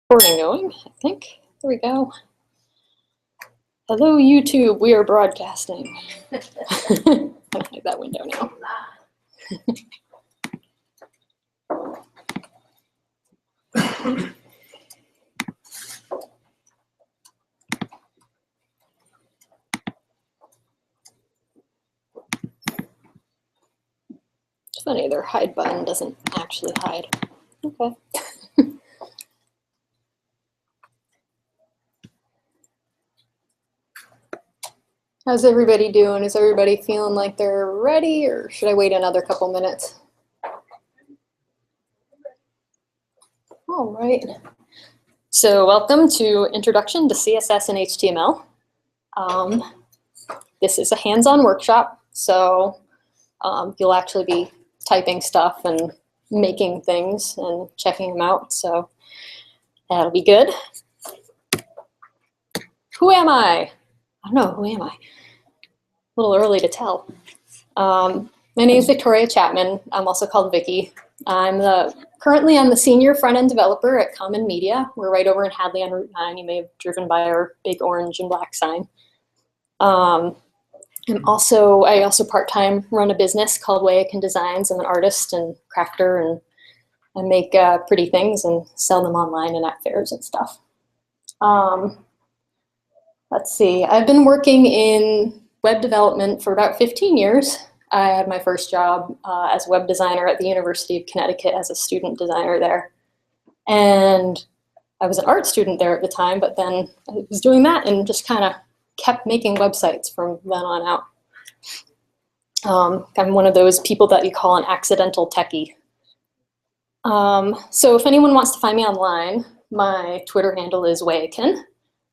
Recording going, I think. There we go. Hello, YouTube. We are broadcasting. I'm gonna hide that window now. It's funny, their hide button doesn't actually hide. Okay. How's everybody doing? Is everybody feeling like they're ready, or should I wait another couple minutes? All right. So welcome to Introduction to CSS and HTML. This is a hands-on workshop, so you'll actually be typing stuff and making things and checking them out, so that'll be good. Who am I? I don't know, who am I? A little early to tell. My name is Victoria Chapman. I'm also called Vicky. Currently I'm the senior front-end developer at Common Media. We're right over in Hadley on Route 9. You may have driven by our big orange and black sign. I also part-time run a business called Way I Can Designs. I'm an artist and crafter, and I make pretty things and sell them online and at fairs and stuff. Let's see, I've been working in web development for about 15 years. I had my first job as a web designer at the University of Connecticut as a student designer there. And I was an art student there at the time, but then I was doing that and just kind of kept making websites from then on out. I'm one of those people that you call an accidental techie. So if anyone wants to find me online, my Twitter handle is Wayakin.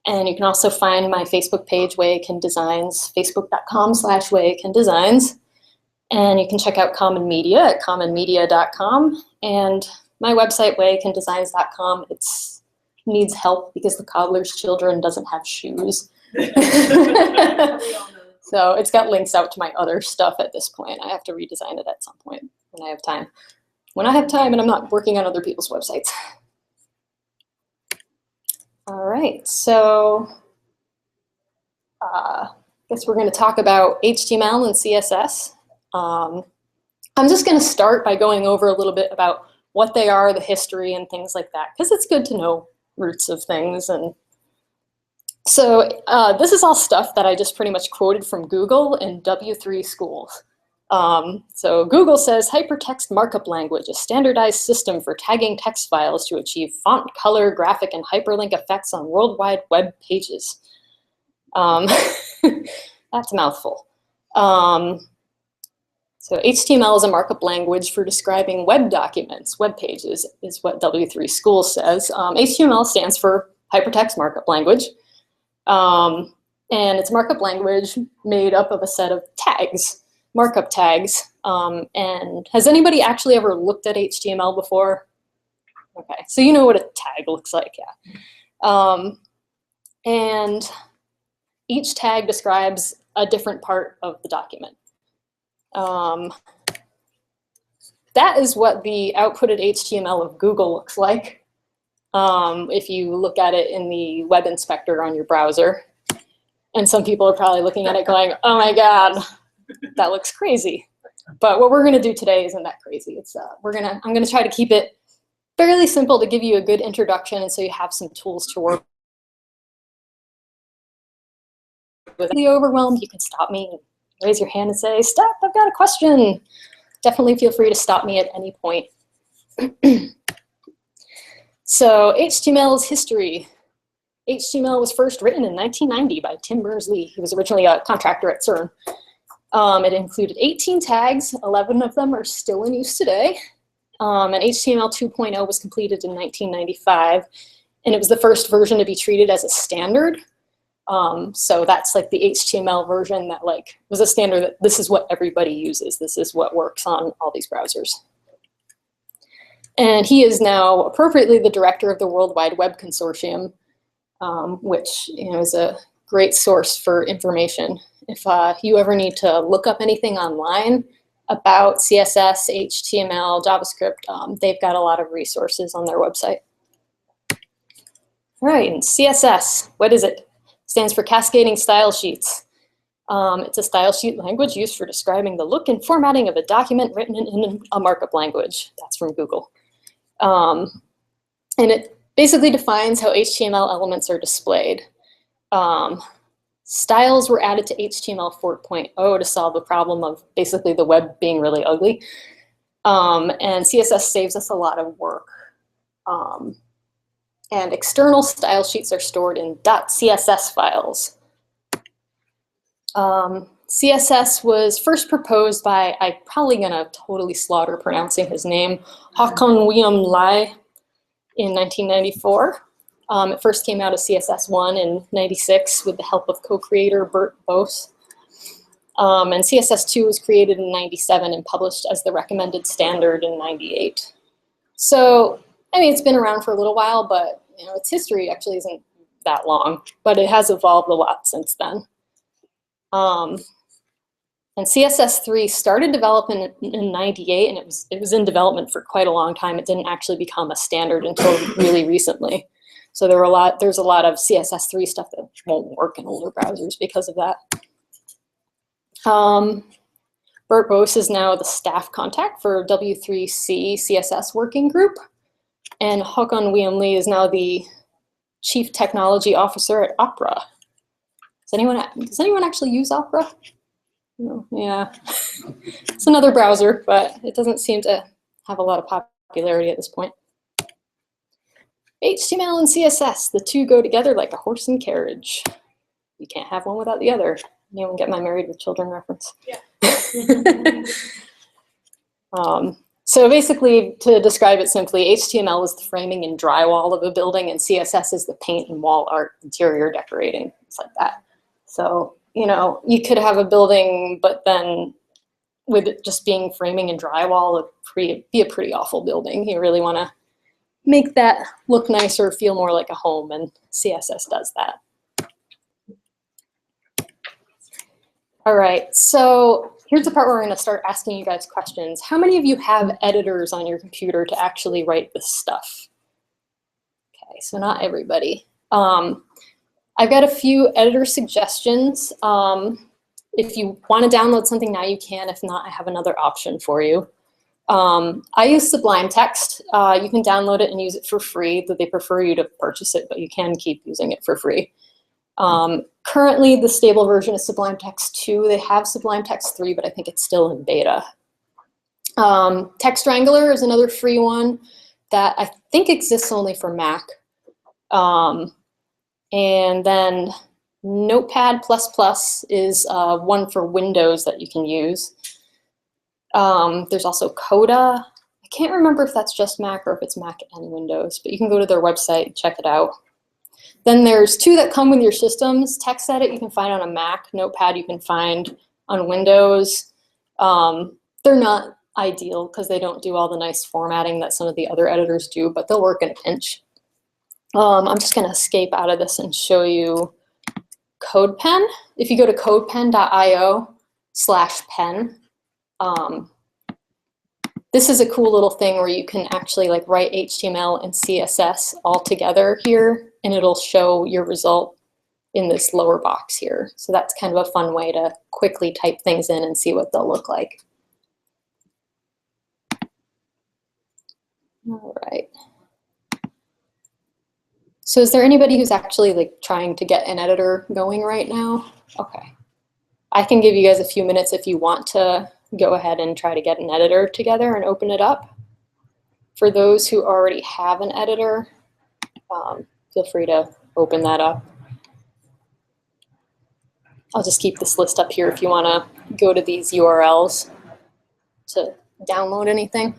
And you can also find my Facebook page, Wayakin Designs, facebook.com/WayakindDesigns. And you can check out Common Media at commonmedia.com. And my website, wayakindesigns.com, it needs help because the cobbler's children doesn't have shoes. So it's got links out to my other stuff at this point. I have to redesign it at some point when I have time. When I have time and I'm not working on other people's websites. All right, so I guess we're going to talk about HTML and CSS. I'm just going to start by going over a little bit about what they are, the history, and things like that, because it's good to know roots of things. And so this is all stuff that I just pretty much quoted from Google and W3 schools. So Google says hypertext markup language, a standardized system for tagging text files to achieve font, color, graphic, and hyperlink effects on World Wide Web pages. That's a mouthful. So HTML is a markup language for describing web documents, web pages, is what W3 Schools says. HTML stands for hypertext markup language. And it's a markup language made up of a set of tags. Markup tags. And has anybody actually ever looked at HTML before? Okay, so you know what a tag looks like, yeah. And each tag describes a different part of the document. That is what the outputted HTML of Google looks like. If you look at it in the web inspector on your browser. And some people are probably looking at it going, oh my God, that looks crazy. But what we're going to do today isn't that crazy. It's I'm going to try to keep it fairly simple to give you a good introduction, and so you have some tools to work with. If you're overwhelmed, you can stop me and raise your hand and say, "Stop! I've got a question." Definitely feel free to stop me at any point. So HTML's history. HTML was first written in 1990 by Tim Berners-Lee. He was originally a contractor at CERN. It included 18 tags. 11 of them are still in use today. And HTML 2.0 was completed in 1995. And it was the first version to be treated as a standard. So that's like the HTML version that was a standard that this is what everybody uses. This is what works on all these browsers. And he is now appropriately the director of the World Wide Web Consortium, which is a great source for information. If you ever need to look up anything online about CSS, HTML, JavaScript, they've got a lot of resources on their website. All right, and CSS, what is it? Stands for Cascading Style Sheets. It's a style sheet language used for describing the look and formatting of a document written in a markup language. That's from Google. And it basically defines how HTML elements are displayed. Styles were added to HTML 4.0 to solve the problem of basically the web being really ugly. And CSS saves us a lot of work. And external style sheets are stored in .css files. CSS was first proposed by, I'm probably gonna totally slaughter pronouncing his name, Håkon William Lai in 1994. It first came out of CSS1 in 96 with the help of co-creator Bert Bose. And CSS2 was created in 97 and published as the recommended standard in 98. So, I mean, it's been around for a little while, but you know, its history actually isn't that long, but it has evolved a lot since then. And CSS3 started development in 98, and it was in development for quite a long time. It didn't actually become a standard until really recently. So there's a lot of CSS3 stuff that won't work in older browsers because of that. Bert Bose is now the staff contact for W3C CSS working group, and Håkon William Lee is now the Chief Technology Officer at Opera. Does anyone actually use Opera? No, yeah, it's another browser, but it doesn't seem to have a lot of popularity at this point. HTML and CSS, the two go together like a horse and carriage. You can't have one without the other. Anyone get my Married with Children reference? Yeah. So basically, to describe it simply, HTML is the framing and drywall of a building, and CSS is the paint and wall art, interior decorating, things like that. So, you know, you could have a building, but then with it just being framing and drywall, it'd be a pretty awful building. You really want to make that look nicer, feel more like a home, and CSS does that. All right, so here's the part where we're going to start asking you guys questions. How many of you have editors on your computer to actually write this stuff? Okay, so not everybody. I've got a few editor suggestions. If you want to download something now, you can. If not, I have another option for you. I use Sublime Text. You can download it and use it for free, though they prefer you to purchase it, but you can keep using it for free. Currently, the stable version is Sublime Text 2. They have Sublime Text 3, but I think it's still in beta. Text Wrangler is another free one that I think exists only for Mac. And then Notepad++ is one for Windows that you can use. There's also Coda. I can't remember if that's just Mac or if it's Mac and Windows, but you can go to their website and check it out. Then there's two that come with your systems. TextEdit you can find on a Mac. Notepad you can find on Windows. They're not ideal because they don't do all the nice formatting that some of the other editors do, but they'll work in a pinch. I'm just going to escape out of this and show you CodePen. If you go to codepen.io/pen, this is a cool little thing where you can actually like write HTML and CSS all together here, and it'll show your result in this lower box here. So that's kind of a fun way to quickly type things in and see what they'll look like. All right. So is there anybody who's actually like trying to get an editor going right now? Okay. I can give you guys a few minutes if you want to go ahead and try to get an editor together and open it up. For those who already have an editor, feel free to open that up. I'll just keep this list up here if you want to go to these URLs to download anything.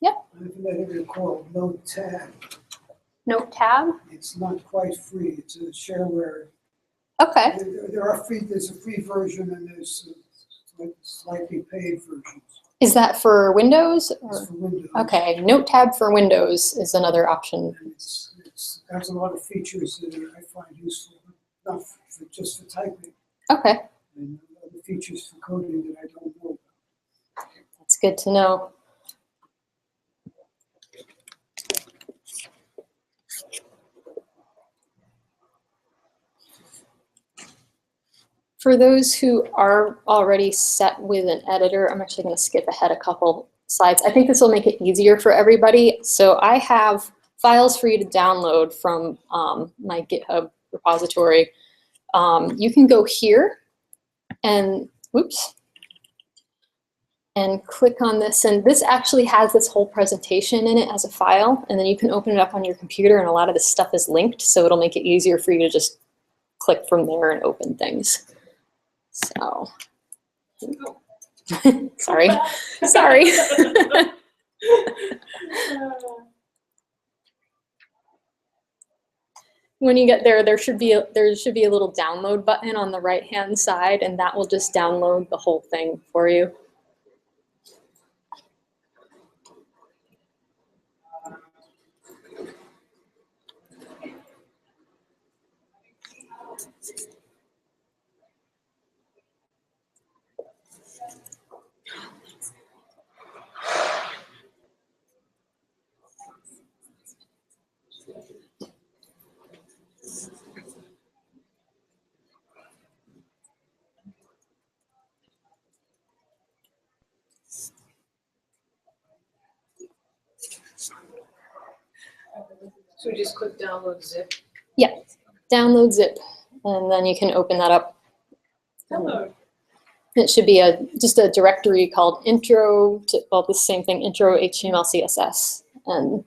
Yep. I have an editor called Note-Tab. Note-Tab? It's not quite free. It's a shareware. Okay. There's a free version and there's slightly paid versions. Is that for Windows? Or? It's for Windows. Okay, Note tab for Windows is another option. And it has a lot of features that I find useful, not for, just for typing, Okay, and other features for coding that I don't know about. that's good to know. For those who are already set with an editor, I'm actually going to skip ahead a couple slides. I think this will make it easier for everybody. So I have files for you to download from my GitHub repository. You can go here and, whoops, and click on this. And this actually has this whole presentation in it as a file. And then you can open it up on your computer, and a lot of this stuff is linked. So it'll make it easier for you to just click from there and open things. So, sorry. When you get there, there should be a little download button on the right-hand side, and that will just download the whole thing for you. So we just click download zip. Yeah, download zip, and then you can open that up. Download. It should be just a directory called intro to, well, the same thing, intro HTML CSS, and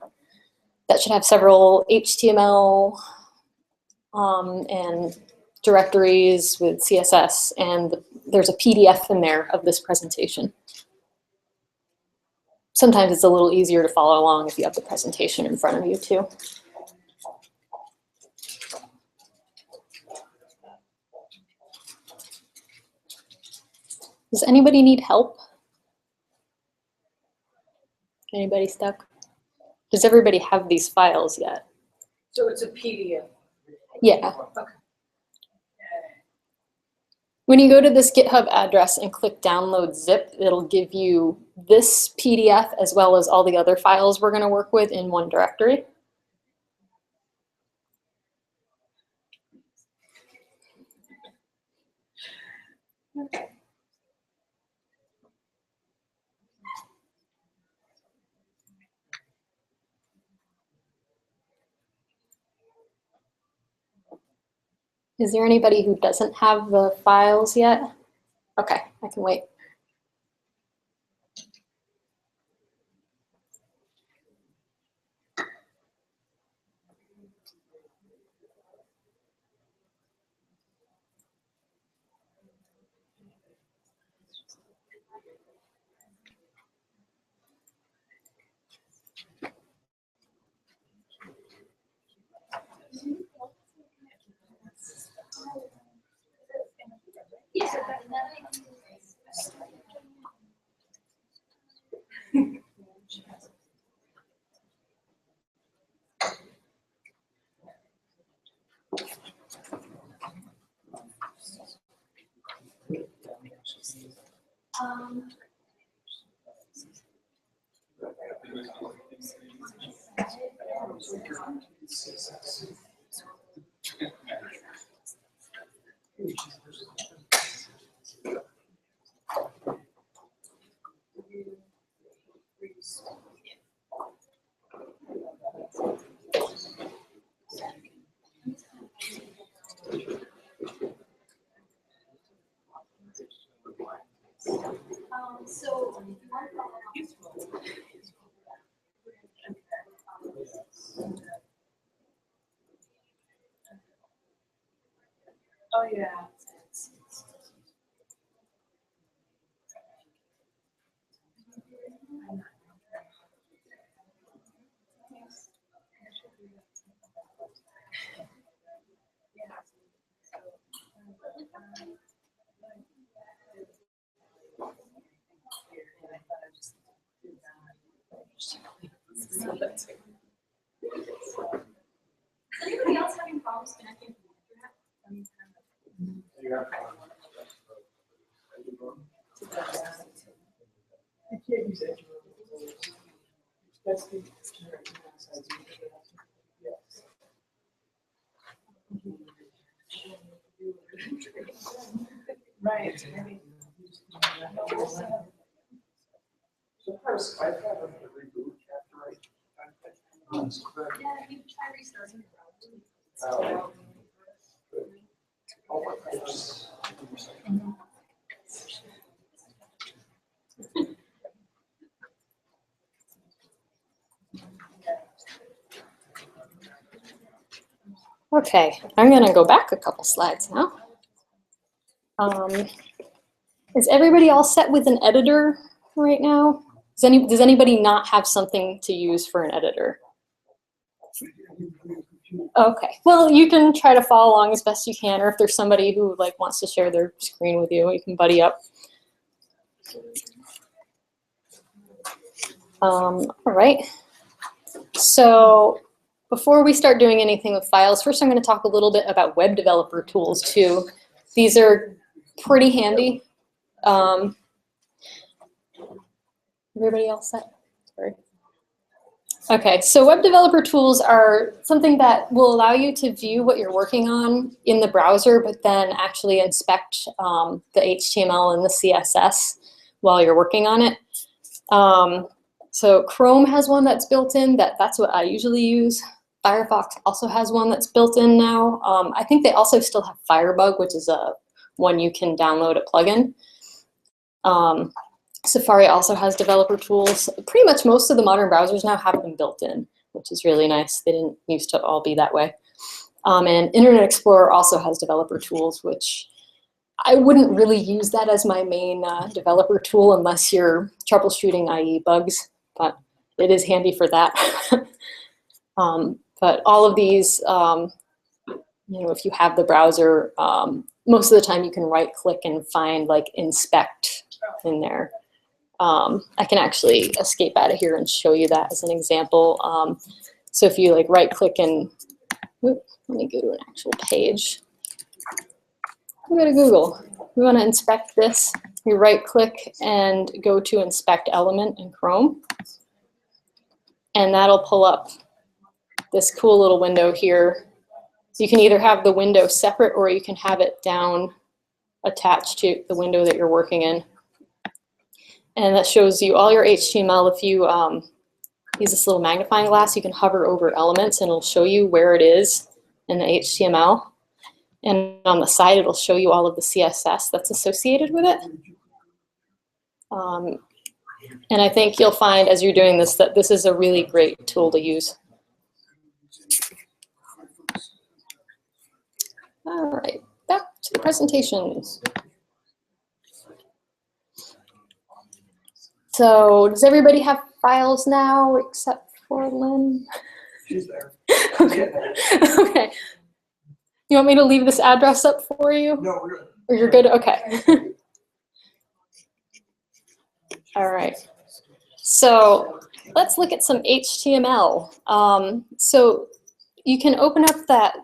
that should have several HTML and directories with CSS, and there's a PDF in there of this presentation. Sometimes it's a little easier to follow along if you have the presentation in front of you too. Does anybody need help? Anybody stuck? Does everybody have these files yet? So it's a PDF. Yeah. Okay. When you go to this GitHub address and click download zip, it'll give you this PDF as well as all the other files we're going to work with in one directory. Is there anybody who doesn't have the files yet? Okay, I can wait. Oh yeah. anybody else having problems connecting to the internet? You can't use it. That's the Right. So first, I have a reboot after I. Yeah, you try restarting the browser. Okay, I'm gonna go back a couple slides now. Is everybody all set with an editor right now? Does anybody not have something to use for an editor? Okay, well, you can try to follow along as best you can, or if there's somebody who wants to share their screen with you, you can buddy up. All right, so before we start doing anything with files, first I'm going to talk a little bit about web developer tools too. These are pretty handy. Everybody else set? Sorry. Okay, so web developer tools are something that will allow you to view what you're working on in the browser, but then actually inspect the HTML and the CSS while you're working on it. So Chrome has one that's built in, that's what I usually use. Firefox also has one that's built in now. I think they also still have Firebug, which is one you can download a plugin. Safari also has developer tools. Pretty much most of the modern browsers now have them built in, which is really nice. They didn't used to all be that way. And Internet Explorer also has developer tools, which I wouldn't really use that as my main developer tool unless you're troubleshooting IE bugs, but it is handy for that. But all of these, if you have the browser, most of the time you can right-click and find inspect in there. I can actually escape out of here and show you that as an example. So if you right-click and, let me go to an actual page. Go to Google. We want to inspect this. You right-click and go to Inspect Element in Chrome. And that'll pull up this cool little window here. So you can either have the window separate or you can have it down attached to the window that you're working in. And that shows you all your HTML. If you use this little magnifying glass, you can hover over elements and it'll show you where it is in the HTML. And on the side, it'll show you all of the CSS that's associated with it. And I think you'll find as you're doing this that this is a really great tool to use. All right, back to the presentations. So does everybody have files now except for Lynn? She's there. Okay. Okay. You want me to leave this address up for you? No, we're good. Or you're good? Okay. All right. So let's look at some HTML. So you can open up that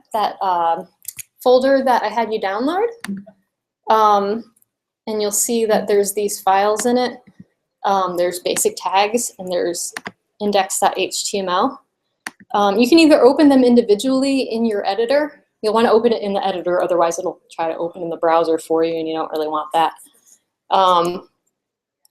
folder that I had you download, and you'll see that there's these files in it. There's basic tags and there's index.html. You can either open them individually in your editor. You'll want to open it in the editor, otherwise it'll try to open in the browser for you and you don't really want that.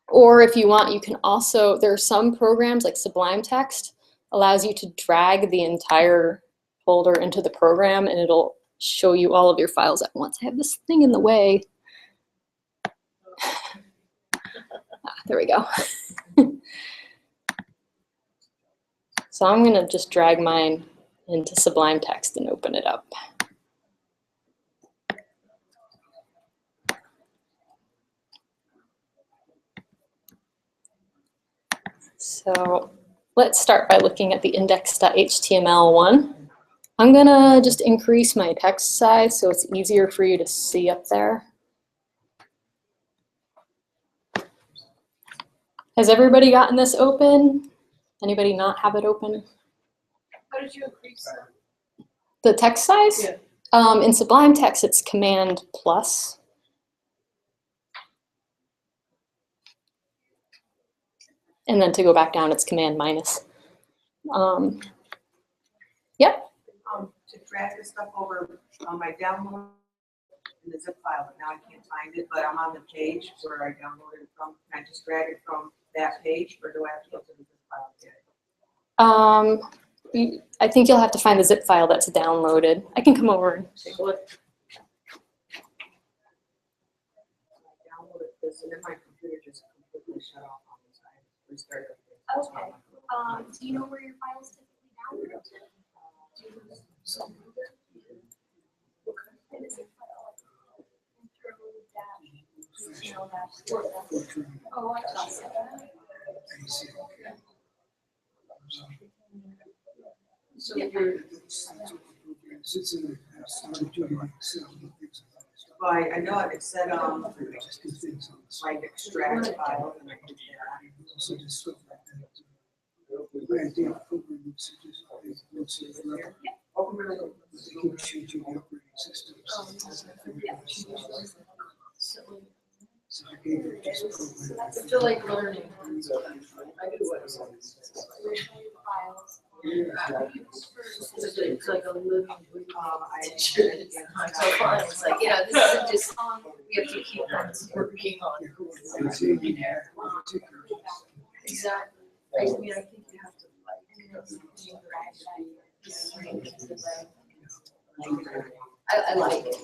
Or if you want, you can also, there are some programs like Sublime Text, allows you to drag the entire folder into the program and it'll show you all of your files at once. I have this thing in the way. There we go. So I'm going to just drag mine into Sublime Text and open it up. So let's start by looking at the index.html one. I'm going to just increase my text size so it's easier for you to see up there. Has everybody gotten this open? Anybody not have it open? How did you increase that? The text size? Yeah. In Sublime Text, it's Command plus. And then to go back down, it's Command minus. Yep. To drag this stuff over on my download in the zip file, but now I can't find it, but I'm on the page where I downloaded it from. Can I just drag it from that page, or do I have to go to the zip file again? I think you'll have to find the zip file that's downloaded. I can come over and take a look. I downloaded this, and then my computer just completely shut off on this. I restarted it. Okay. Do you know where your files typically download? Oh, I just said that. So you're, Well, I know it said, like extract file, and I did I feel like learning. I do what it's like a living. I So far, it's like, yeah, this isn't just, we have to keep on working on. Exactly. I mean, I think you have to I like it.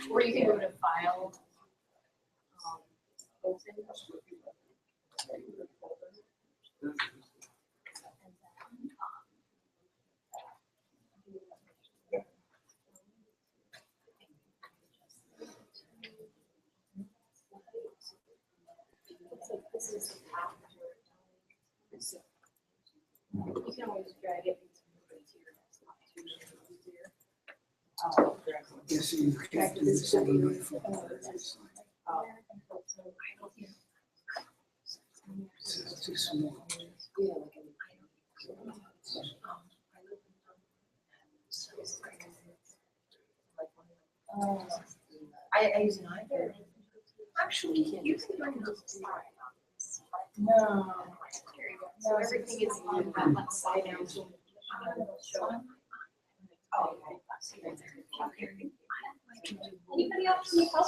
Or you can go to file. Open. This is you can always drag it into here. It's not too easier. Yes, you can't do this on my phone. It's too small. I use an iPad. Actually, you can learn those. No. So everything is on that left side now. Anybody else need help?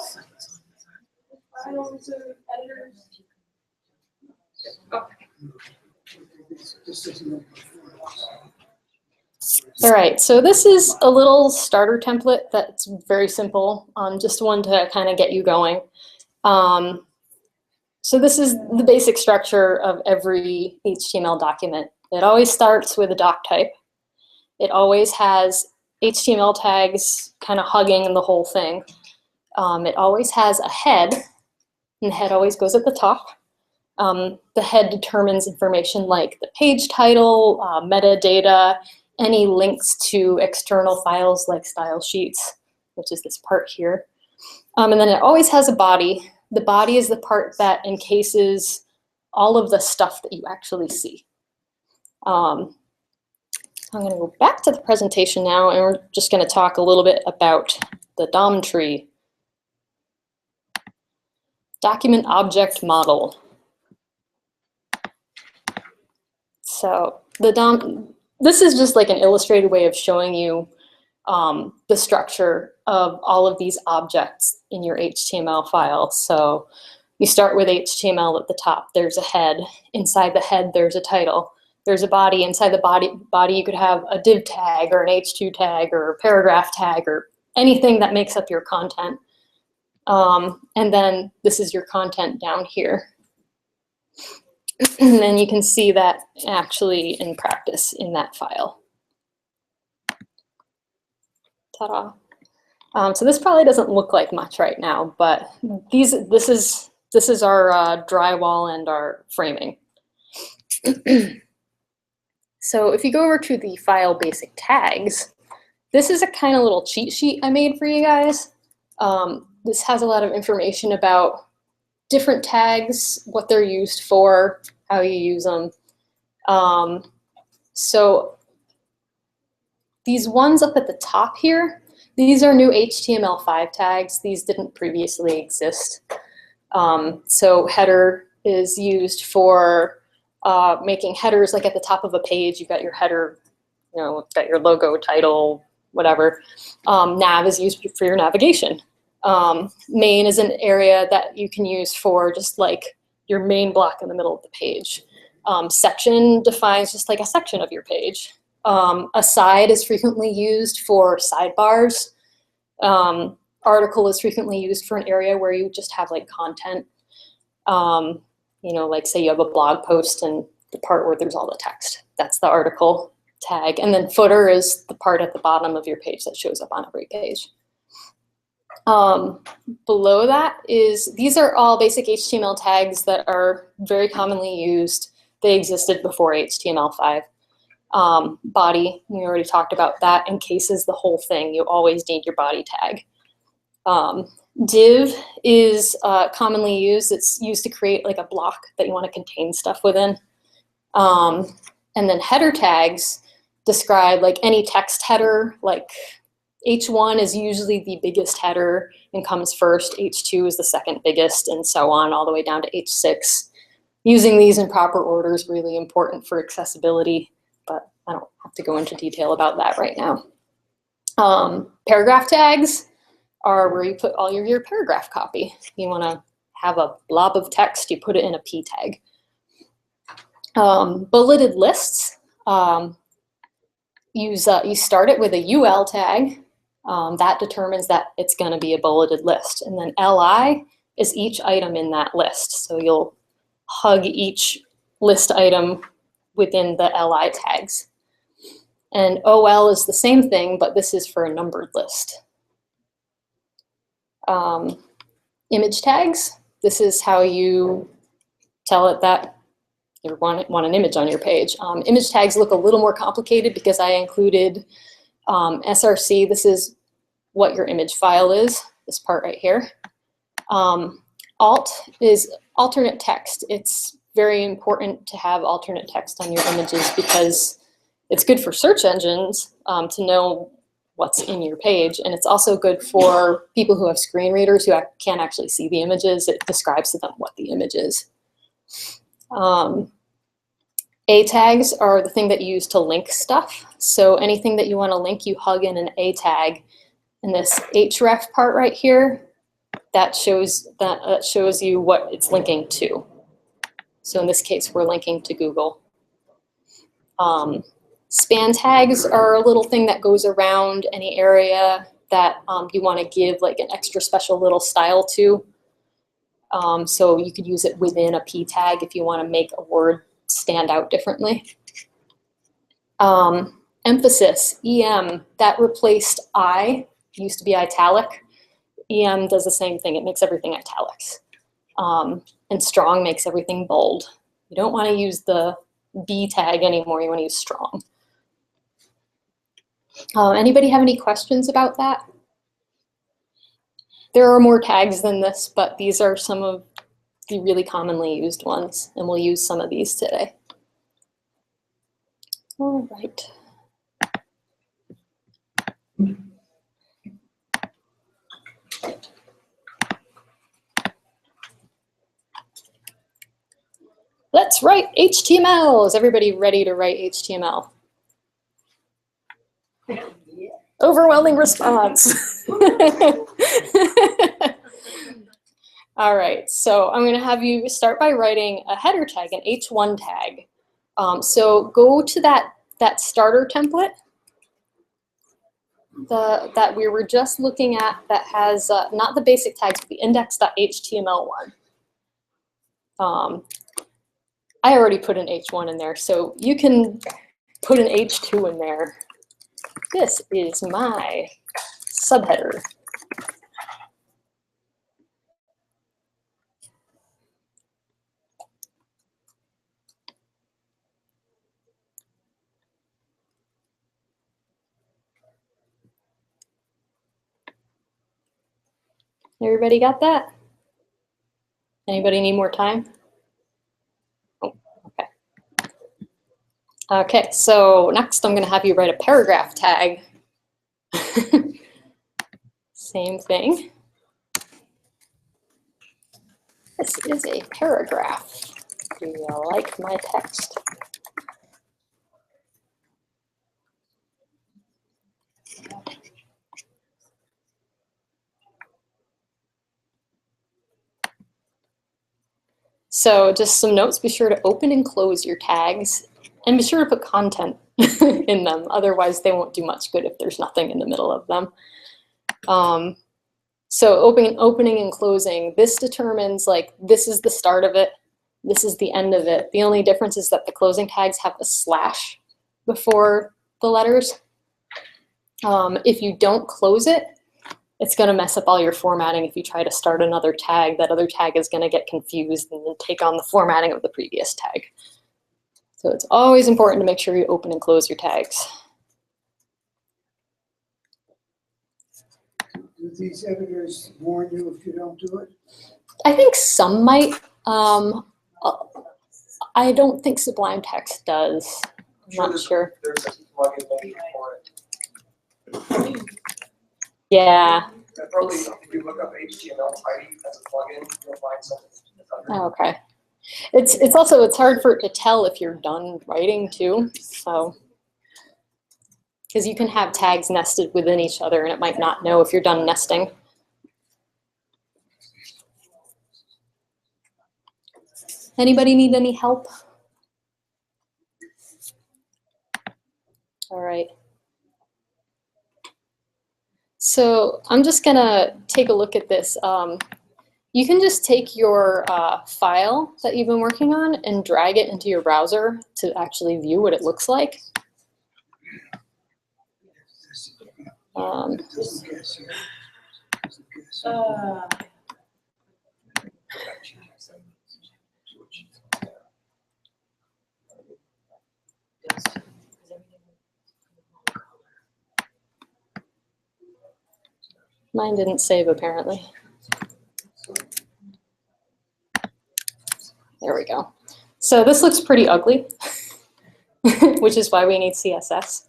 Files or editors. This doesn't look All right, so this is a little starter template that's very simple, just one to kind of get you going. So this is the basic structure of every HTML document. It always starts with a doc type. It always has HTML tags kind of hugging the whole thing. It always has a head, and the head always goes at the top. The head determines information like the page title, metadata, any links to external files like style sheets, which is this part here. And then it always has a body. The body is the part that encases all of the stuff that you actually see. I'm going to go back to the presentation now, and we're just going to talk a little bit about the DOM tree. Document Object Model. So the DOM, this is just like an illustrated way of showing you the structure of all of these objects in your HTML file. So you start with HTML at the top. There's a head. Inside the head, there's a title. There's a body. Inside the body, you could have a div tag or an H2 tag or a paragraph tag or anything that makes up your content. And then this is your content down here. And then you can see that actually in practice in that file. Ta-da. So this probably doesn't look like much right now, but this is our drywall and our framing. So if you go over to the file basic tags, this is a kind of little cheat sheet I made for you guys. This has a lot of information about different tags, what they're used for, how you use them. So these ones up at the top here, these are new HTML5 tags. These didn't previously exist. So header is used for making headers, like at the top of a page, you've got your header, you know, got your logo, title, whatever. Nav is used for your navigation. Main is an area that you can use for just like your main block in the middle of the page. Section defines just like a section of your page. Aside is frequently used for sidebars. Article is frequently used for an area where you just have like content. You know, like say you have a blog post and the part where there's all the text. That's the article tag. And then footer is the part at the bottom of your page that shows up on every page. Below that is, these are all basic HTML tags that are very commonly used. They existed before HTML5. Body, we already talked about that, encases the whole thing. You always need your body tag. Div is commonly used. It's used to create like a block that you want to contain stuff within. And then header tags describe like any text header, like H1 is usually the biggest header and comes first. H2 is the second biggest, and so on, all the way down to H6. Using these in proper order is really important for accessibility, but I don't have to go into detail about that right now. Paragraph tags are where you put all your paragraph copy. You want to have a blob of text, you put it in a P tag. Bulleted lists, you start it with a UL tag. That determines that it's going to be a bulleted list. And then LI is each item in that list. So you'll hug each list item within the LI tags. And OL is the same thing, but this is for a numbered list. Image tags, this is how you tell it that you want an image on your page. Image tags look a little more complicated because I included SRC. This is what your image file is, this part right here. Alt is alternate text. It's very important to have alternate text on your images because it's good for search engines to know what's in your page, and it's also good for people who have screen readers who can't actually see the images. It describes to them what the image is. A tags are the thing that you use to link stuff. So anything that you want to link, you hug in an A tag. And this href part right here, that shows you what it's linking to. So in this case, we're linking to Google. Span tags are a little thing that goes around any area that you want to give like an extra special little style to. So you could use it within a P tag if you want to make a word stand out differently. Emphasis, EM, that replaced I, used to be italic. EM does the same thing, it makes everything italics. And strong makes everything bold. You don't want to use the B tag anymore, you want to use strong. Anybody have any questions about that? There are more tags than this, but these are some of the really commonly used ones, and we'll use some of these today. All right. Let's write HTML. Is everybody ready to write HTML? Yeah. Overwhelming response. All right, so I'm gonna have you start by writing a header tag, an H1 tag. So go to that starter template that we were just looking at that has not the basic tags, but the index.html one. I already put an H1 in there, so you can put an H2 in there. This is my subheader. Everybody got that? Anybody need more time? Oh, okay. Okay, so next I'm going to have you write a paragraph tag. Same thing. This is a paragraph. Do you like my text? So just some notes, be sure to open and close your tags and be sure to put content in them. Otherwise they won't do much good if there's nothing in the middle of them. So opening and closing, this determines like this is the start of it, this is the end of it. The only difference is that the closing tags have a slash before the letters. If you don't close it, it's going to mess up all your formatting. If you try to start another tag, that other tag is going to get confused and then take on the formatting of the previous tag. So it's always important to make sure you open and close your tags. Do these editors warn you if you don't do it? I think some might. I don't think Sublime Text does. I'm not sure. There's a plugin maybe for it. Yeah. And probably if you look up HTML tidy as a plugin, you'll find something. Oh, okay. It's also hard for it to tell if you're done writing too. So because you can have tags nested within each other and it might not know if you're done nesting. Anybody need any help? All right. So I'm just gonna take a look at this. You can just take your file that you've been working on and drag it into your browser to actually view what it looks like. Mine didn't save apparently. There we go. So this looks pretty ugly, which is why we need CSS.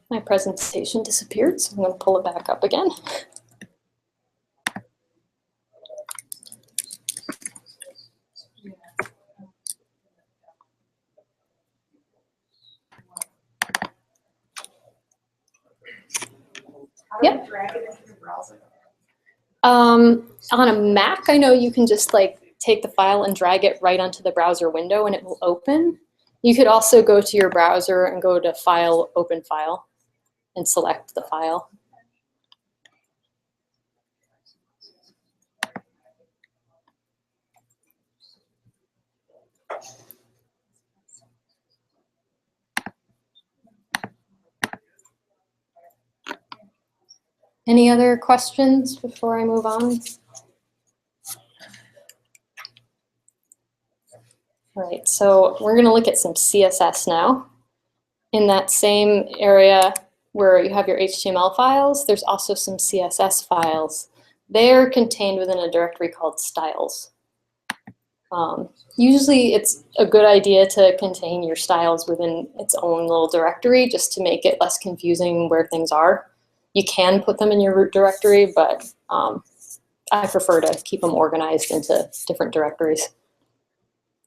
My presentation disappeared, so I'm going to pull it back up again. How do Yep. we drag it into the browser? On a Mac, I know you can just like take the file and drag it right onto the browser window and it will open. You could also go to your browser and go to File, Open File, and select the file. Any other questions before I move on? All right, so we're going to look at some CSS now. In that same area where you have your HTML files, there's also some CSS files. They're contained within a directory called styles. Usually it's a good idea to contain your styles within its own little directory just to make it less confusing where things are. You can put them in your root directory, but I prefer to keep them organized into different directories.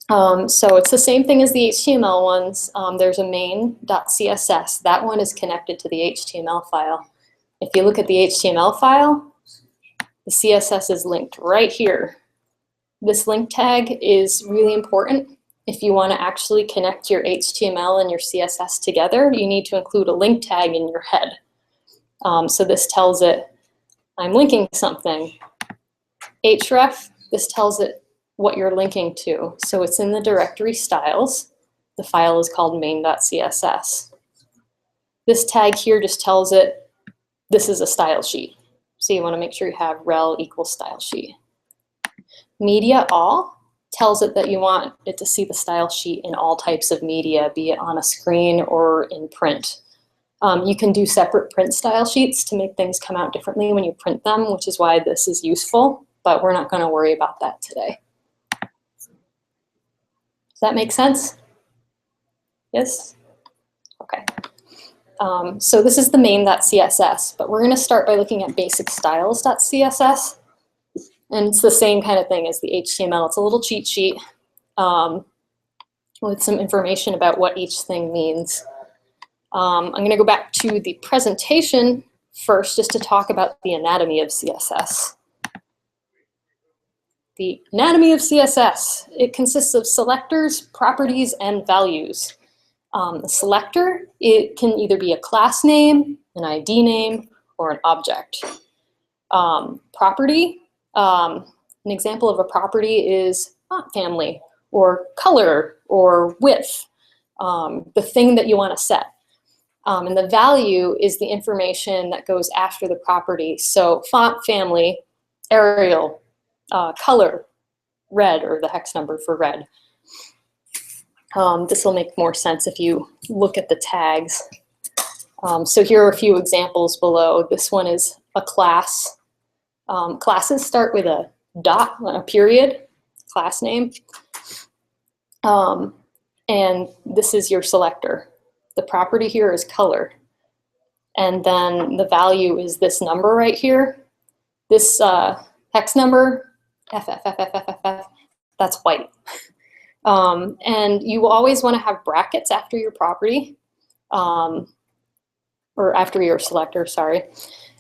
So it's the same thing as the HTML ones. There's a main.css. That one is connected to the HTML file. If you look at the HTML file, the CSS is linked right here. This link tag is really important. If you want to actually connect your HTML and your CSS together, you need to include a link tag in your head. So this tells it, I'm linking something. href, this tells it what you're linking to. So it's in the directory styles. The file is called main.css. This tag here just tells it this is a style sheet. So you want to make sure you have rel equals style sheet. Media all, tells it that you want it to see the style sheet in all types of media, be it on a screen or in print. You can do separate print style sheets to make things come out differently when you print them, which is why this is useful, but we're not going to worry about that today. Does that make sense? Yes? Okay. So this is the main.css, but we're going to start by looking at basic-styles.css. And it's the same kind of thing as the HTML. It's a little cheat sheet with some information about what each thing means. I'm going to go back to the presentation first just to talk about the anatomy of CSS. The anatomy of CSS, it consists of selectors, properties, and values. The selector, it can either be a class name, an ID name, or an object. Property, an example of a property is font family, or color, or width, the thing that you want to set. And the value is the information that goes after the property. So font family, Arial, color, red, or the hex number for red. This will make more sense if you look at the tags. So here are a few examples below. This one is a class. Classes start with a dot, a period, class name. And this is your selector. The property here is color. And then the value is this number right here. This hex number, FFFFFF, that's white. And you always want to have brackets after your property, or after your selector, sorry.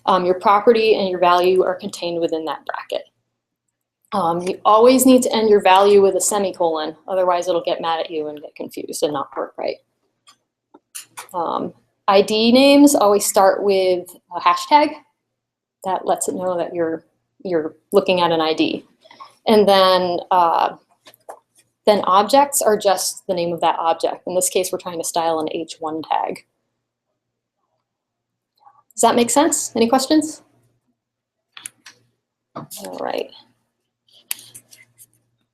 Your property and your value are contained within that bracket. You always need to end your value with a semicolon, otherwise it'll get mad at you and get confused and not work right. ID names always start with a hashtag. That lets it know that you're looking at an ID. And then objects are just the name of that object. In this case, we're trying to style an H1 tag. Does that make sense? Any questions? All right.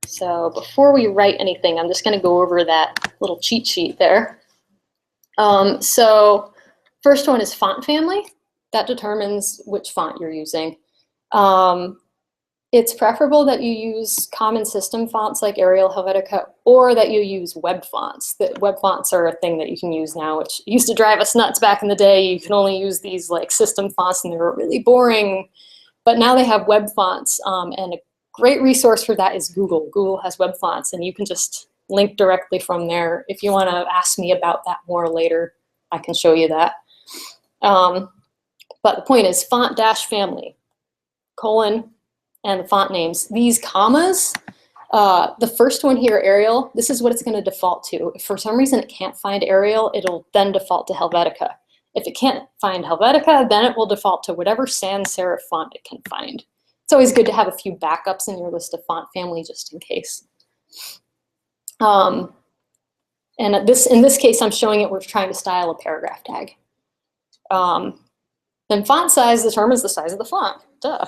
So before we write anything, I'm just going to go over that little cheat sheet there. So first one is font family. That determines which font you're using. It's preferable that you use common system fonts like Arial, Helvetica, or that you use web fonts. Web fonts are a thing that you can use now, which used to drive us nuts back in the day. You can only use these like system fonts and they were really boring. But now they have web fonts, and a great resource for that is Google. Google has web fonts, and you can just link directly from there. If you want to ask me about that more later, I can show you that. But the point is font-family, colon, and the font names. These commas, the first one here, Arial, this is what it's going to default to. If for some reason it can't find Arial, it'll then default to Helvetica. If it can't find Helvetica, then it will default to whatever sans serif font it can find. It's always good to have a few backups in your list of font family just in case. And in this case, I'm showing it, we're trying to style a paragraph tag. Then font size determines the size of the font. Duh.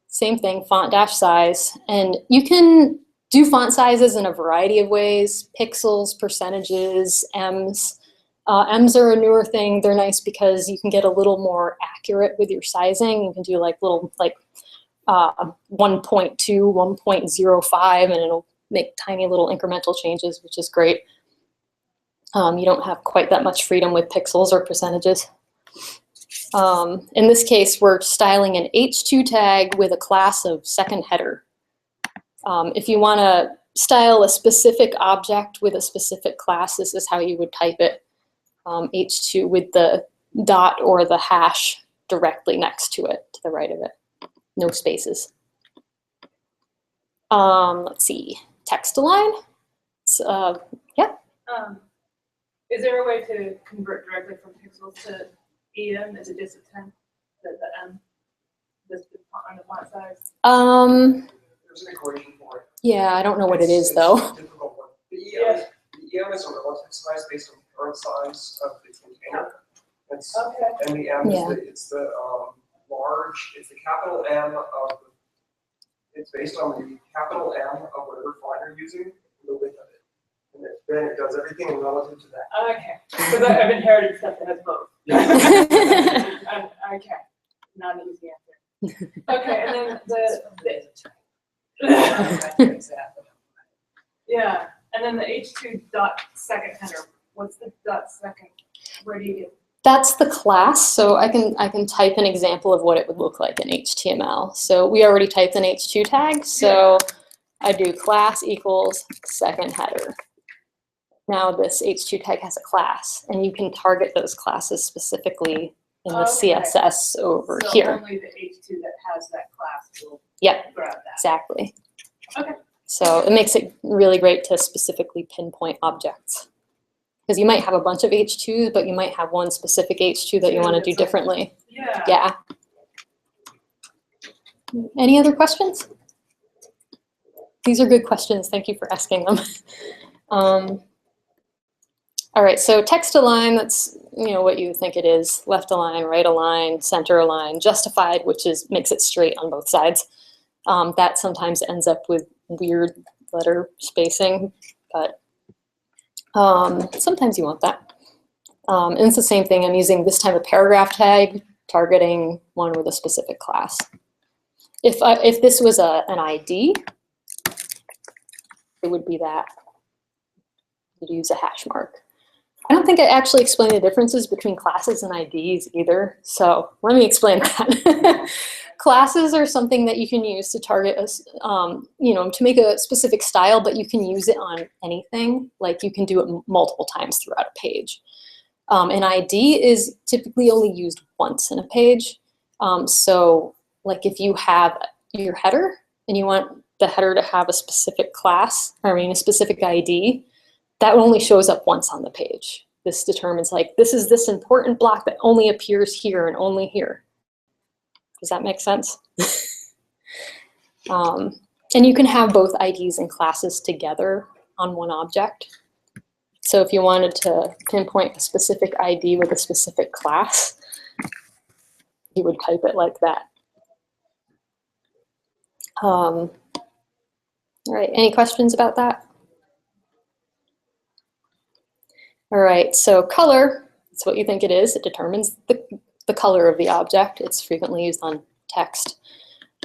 Same thing, font-size. And you can do font sizes in a variety of ways: pixels, percentages, ems. Ems are a newer thing. They're nice because you can get a little more accurate with your sizing. You can do like little 1.2, 1.05, and it'll make tiny little incremental changes, which is great. You don't have quite that much freedom with pixels or percentages. In this case, we're styling an H2 tag with a class of second header. If you want to style a specific object with a specific class, this is how you would type it. H2 with the dot or the hash directly next to it, to the right of it. No spaces. Let's see, text align. Yeah. Is there a way to convert directly from pixels to EM? Is it just a 10? The M? Just on the font size? There's an equation for it. Yeah, I don't know what it is though. It's a difficult one. The EM is a relative size based on the current size of the container. Okay. And the M Yeah. it's the large, it's the capital M of It's based on the capital M of whatever font you're using, the width of it. And then it does everything relative to that. Okay, because I've inherited stuff that has both. Okay, not an easy answer. Okay, and then yeah, and then the H2 dot second header. What's the dot second? Where do you get? That's the class, so I can type an example of what it would look like in HTML. So we already typed an H2 tag, so I do class equals second header. Now this H2 tag has a class, and you can target those classes specifically in the CSS over So here. only the H2 that has that class will Yep, grab that. exactly. Okay. So it makes it really great to specifically pinpoint objects. Because you might have a bunch of H2s, but you might have one specific H2 that you want to do differently. Yeah. Yeah. Any other questions? These are good questions. Thank you for asking them. All right, so text align, that's what you think it is. Left align, right align, center align, justified, which makes it straight on both sides. That sometimes ends up with weird letter spacing, but sometimes you want that. And it's the same thing. I'm using this time a paragraph tag, targeting one with a specific class. If this was an ID, it would be that. You'd use a hash mark. I don't think I actually explained the differences between classes and IDs either, so let me explain that. Classes are something that you can use to target, to make a specific style, but you can use it on anything. Like you can do it multiple times throughout a page. An ID is typically only used once in a page. So like if you have your header and you want the header to have a specific class, a specific ID, that only shows up once on the page. This determines this is this important block that only appears here and only here. Does that make sense? And you can have both IDs and classes together on one object. So if you wanted to pinpoint a specific ID with a specific class, you would type it like that. All right, any questions about that? All right, so color, it's what you think it is. It determines the color of the object. It's frequently used on text.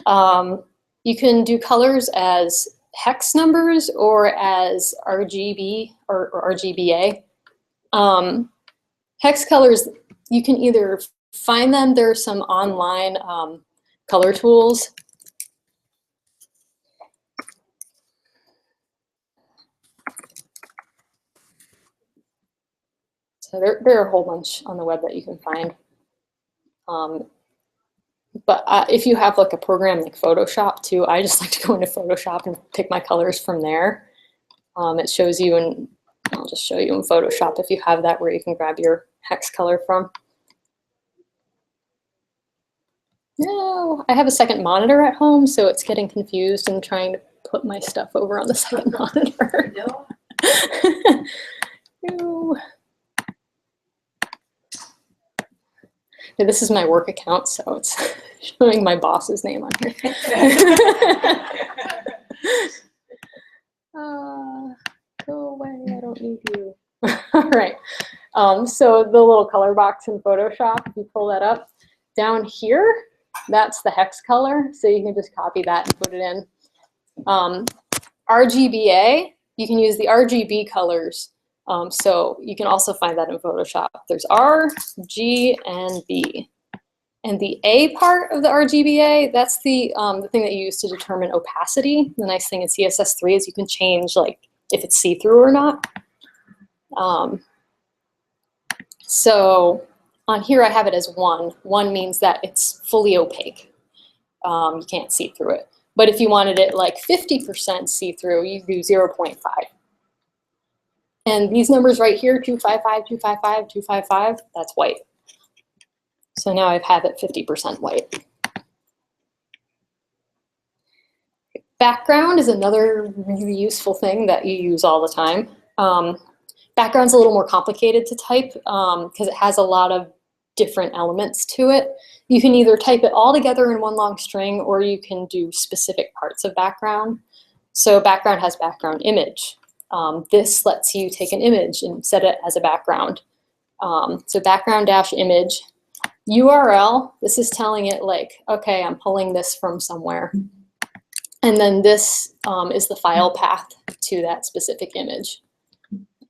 You can do colors as hex numbers or as RGB or RGBA. Hex colors, you can either find them. There are some online color tools. So there are a whole bunch on the web that you can find. But if you have like a program like Photoshop too, I just like to go into Photoshop and pick my colors from there. It shows you, and I'll just show you in Photoshop if you have that where you can grab your hex color from. No, I have a second monitor at home, so it's getting confused and trying to put my stuff over on the second monitor. No. No. This is my work account, so it's showing my boss's name on here. Go away, I don't need you. All right, so the little color box in Photoshop, if you pull that up, down here, that's the hex color, so you can just copy that and put it in. RGBA, you can use the RGB colors. So you can also find that in Photoshop. There's R, G, and B. And the A part of the RGBA, that's the thing that you use to determine opacity. The nice thing in CSS3 is you can change if it's see-through or not. So on here I have it as 1. 1 means that it's fully opaque. You can't see through it. But if you wanted it 50% see-through, you do 0.5. And these numbers right here, 255, 255, 255, that's white. So now I have it 50% white. Background is another really useful thing that you use all the time. Background's a little more complicated to type because it has a lot of different elements to it. You can either type it all together in one long string, or you can do specific parts of background. So background has background image. This lets you take an image and set it as a background. So background dash image. URL, this is telling it like, okay, I'm pulling this from somewhere. And then this is the file path to that specific image.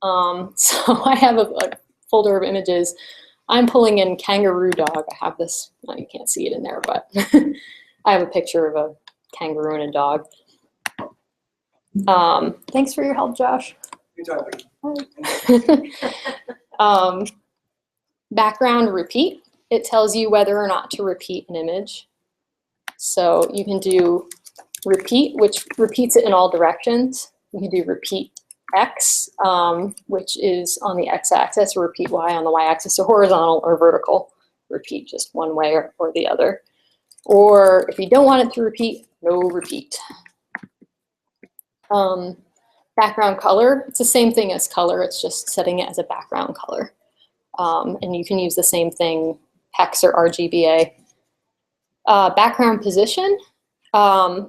So I have a folder of images. I'm pulling in kangaroo dog. I have this, well, you can't see it in there, but I have a picture of a kangaroo and a dog. Thanks for your help, Josh. Background repeat. It tells you whether or not to repeat an image. So you can do repeat, which repeats it in all directions. You can do repeat X, which is on the X-axis, or repeat Y on the Y-axis, so horizontal or vertical. Repeat just one way or the other. Or if you don't want it to repeat, no repeat. Background color, it's the same thing as color, it's just setting it as a background color. And you can use the same thing, hex or RGBA. Background position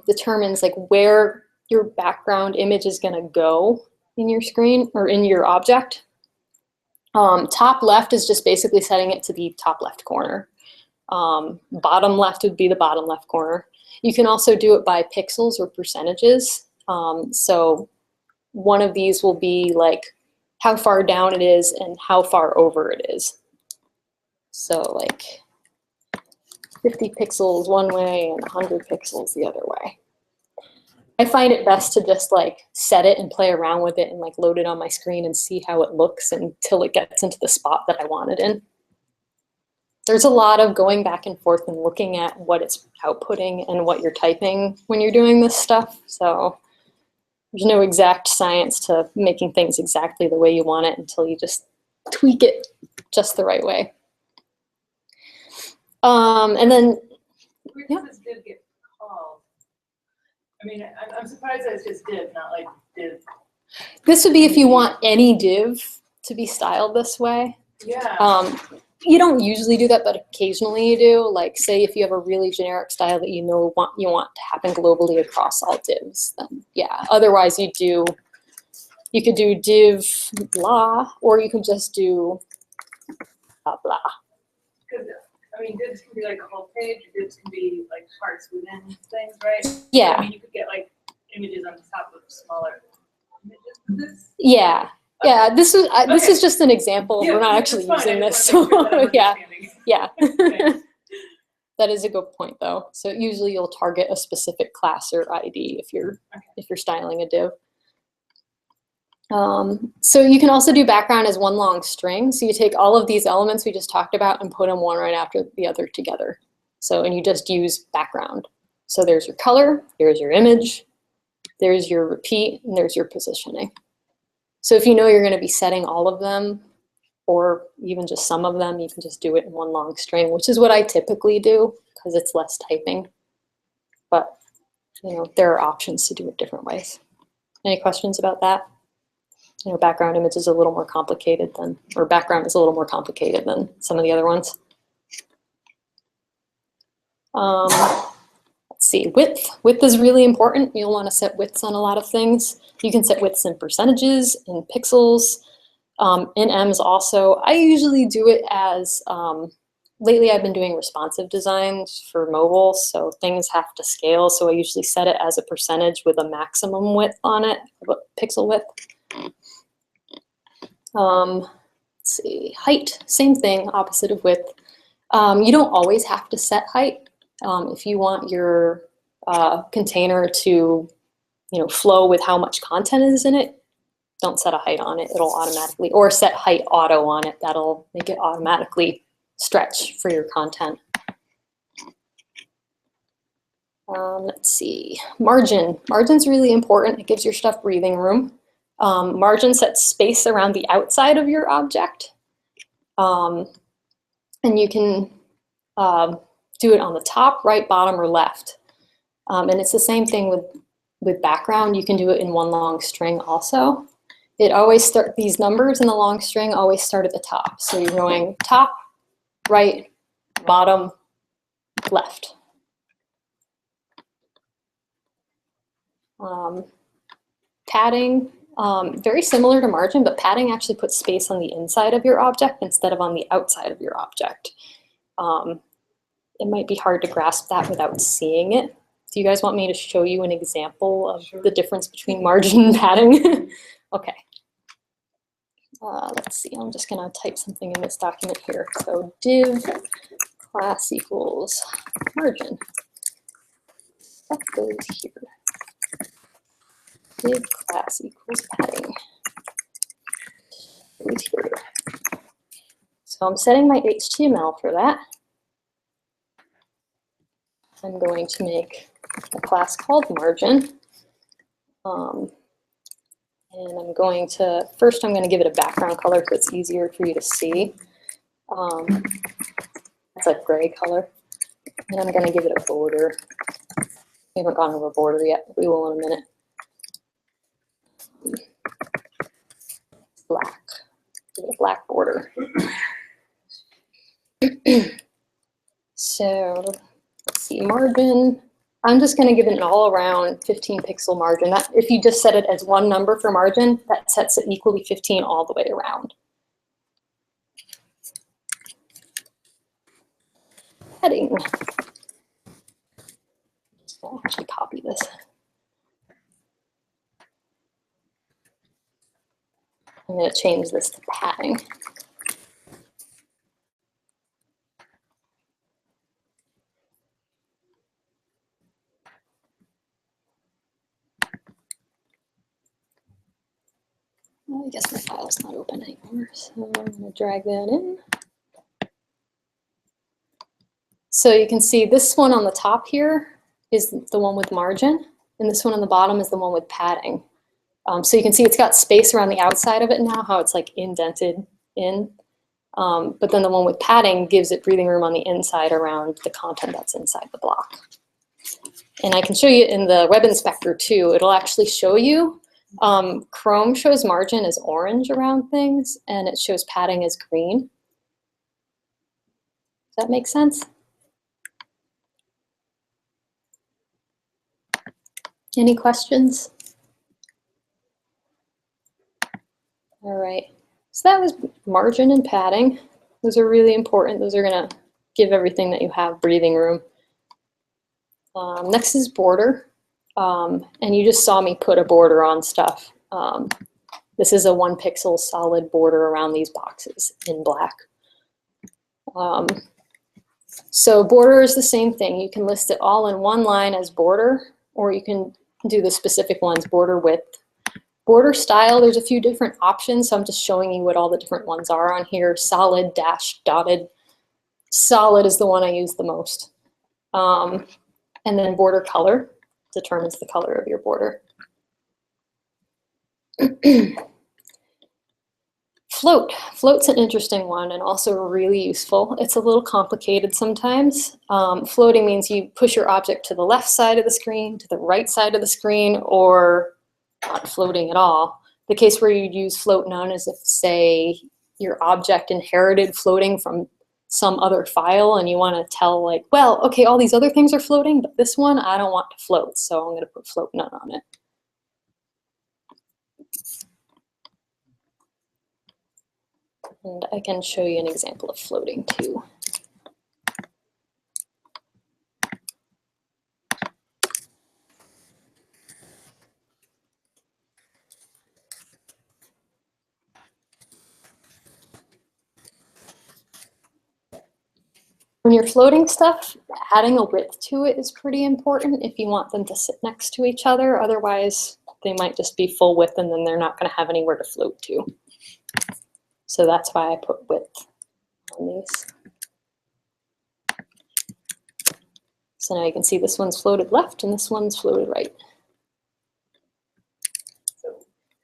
determines like where your background image is going to go in your screen or in your object. Top left is just basically setting it to be top left corner. Bottom left would be the bottom left corner. You can also do it by pixels or percentages. So one of these will be like how far down it is and how far over it is. So like 50 pixels one way and 100 pixels the other way. I find it best to just like set it and play around with it and like load it on my screen and see how it looks until it gets into the spot that I want it in. There's a lot of going back and forth and looking at what it's outputting and what you're typing when you're doing this stuff. So there's no exact science to making things exactly the way you want it until you just tweak it just the right way. And then, Where yeah. does this div get called? I mean, I'm surprised that it's just div, not like div. This would be if you want any div to be styled this way. Yeah. You don't usually do that, but occasionally you do. Like, say if you have a really generic style that you want to happen globally across all divs, then yeah. Otherwise, you could do div blah, or you could just do blah blah. Because I mean, divs can be like a whole page. Divs can be like parts within things, right? Yeah. I mean, you could get like images on top of smaller images with this. Yeah. Yeah, this is just an example. Yeah, We're not yeah, actually that's fine. using I this. just wanna make sure that I'm Yeah, understanding. yeah. Okay. That is a good point, though. So usually you'll target a specific class or ID if you're styling a div. So you can also do background as one long string. So you take all of these elements we just talked about and put them one right after the other together. So, and you just use background. So there's your color, there's your image, there's your repeat, and there's your positioning. So if you know you're going to be setting all of them, or even just some of them, you can just do it in one long string, which is what I typically do because it's less typing. But you know, there are options to do it different ways. Any questions about that? You know, background image is a little more complicated than, or background is a little more complicated than some of the other ones. Let's see, width. Width is really important. You'll want to set widths on a lot of things. You can set widths in percentages, in pixels, in ems also. I usually do it as, lately I've been doing responsive designs for mobile, so things have to scale. So I usually set it as a percentage with a maximum width on it, pixel width. Let's see, height, same thing, opposite of width. You don't always have to set height. If you want your container to, flow with how much content is in it, don't set a height on it. It'll automatically, or set height auto on it. That'll make it automatically stretch for your content. Let's see, margin. Margin's really important. It gives your stuff breathing room. Margin sets space around the outside of your object. And you can do it on the top, right, bottom, or left. And it's the same thing with background. You can do it in one long string also. It always these numbers in the long string always start at the top. So you're going top, right, bottom, left. Padding, very similar to margin, but padding actually puts space on the inside of your object instead of on the outside of your object. It might be hard to grasp that without seeing it. Do you guys want me to show you an example of the difference between margin and padding? Okay. Let's see, I'm just gonna type something in this document here. So div class equals margin. That goes here. Div class equals padding. Goes here. So I'm setting my HTML for that. I'm going to make a class called margin. And I'm going to, first I'm going to give it a background color so it's easier for you to see. It's a gray color. And I'm going to give it a border. We haven't gone over border yet. We will in a minute. Black. Give it a black border. So let's see, margin. I'm just going to give it an all-around 15 pixel margin. That, if you just set it as one number for margin, that sets it equally 15 all the way around. Heading. I'll actually copy this. I'm going to change this to padding. Well, I guess my file's not open anymore, so I'm going to drag that in. So you can see this one on the top here is the one with margin, and this one on the bottom is the one with padding. So you can see it's got space around the outside of it now, how it's like indented in. But then the one with padding gives it breathing room on the inside around the content that's inside the block. And I can show you in the web inspector too. It'll actually show you. Chrome shows margin as orange around things, and it shows padding as green. Does that make sense? Any questions? All right, so that was margin and padding. Those are really important. Those are gonna give everything that you have breathing room. Next is border. And you just saw me put a border on stuff. This is a 1 pixel solid border around these boxes in black. So border is the same thing. You can list it all in one line as border, or you can do the specific ones, border width. Border style, there's a few different options, so I'm just showing you what all the different ones are on here. Solid, dash, dotted. Solid is the one I use the most. And then border color determines the color of your border. Float. Float's an interesting one and also really useful. It's a little complicated sometimes. Floating means you push your object to the left side of the screen, to the right side of the screen, or not floating at all. The case where you'd use float none is if, say, your object inherited floating from some other file and you want to tell like, well, okay, all these other things are floating, but this one I don't want to float, so I'm going to put float none on it. And I can show you an example of floating too. When you're floating stuff, adding a width to it is pretty important if you want them to sit next to each other. Otherwise, they might just be full width and then they're not going to have anywhere to float to. So that's why I put width on these. So now you can see this one's floated left and this one's floated right. So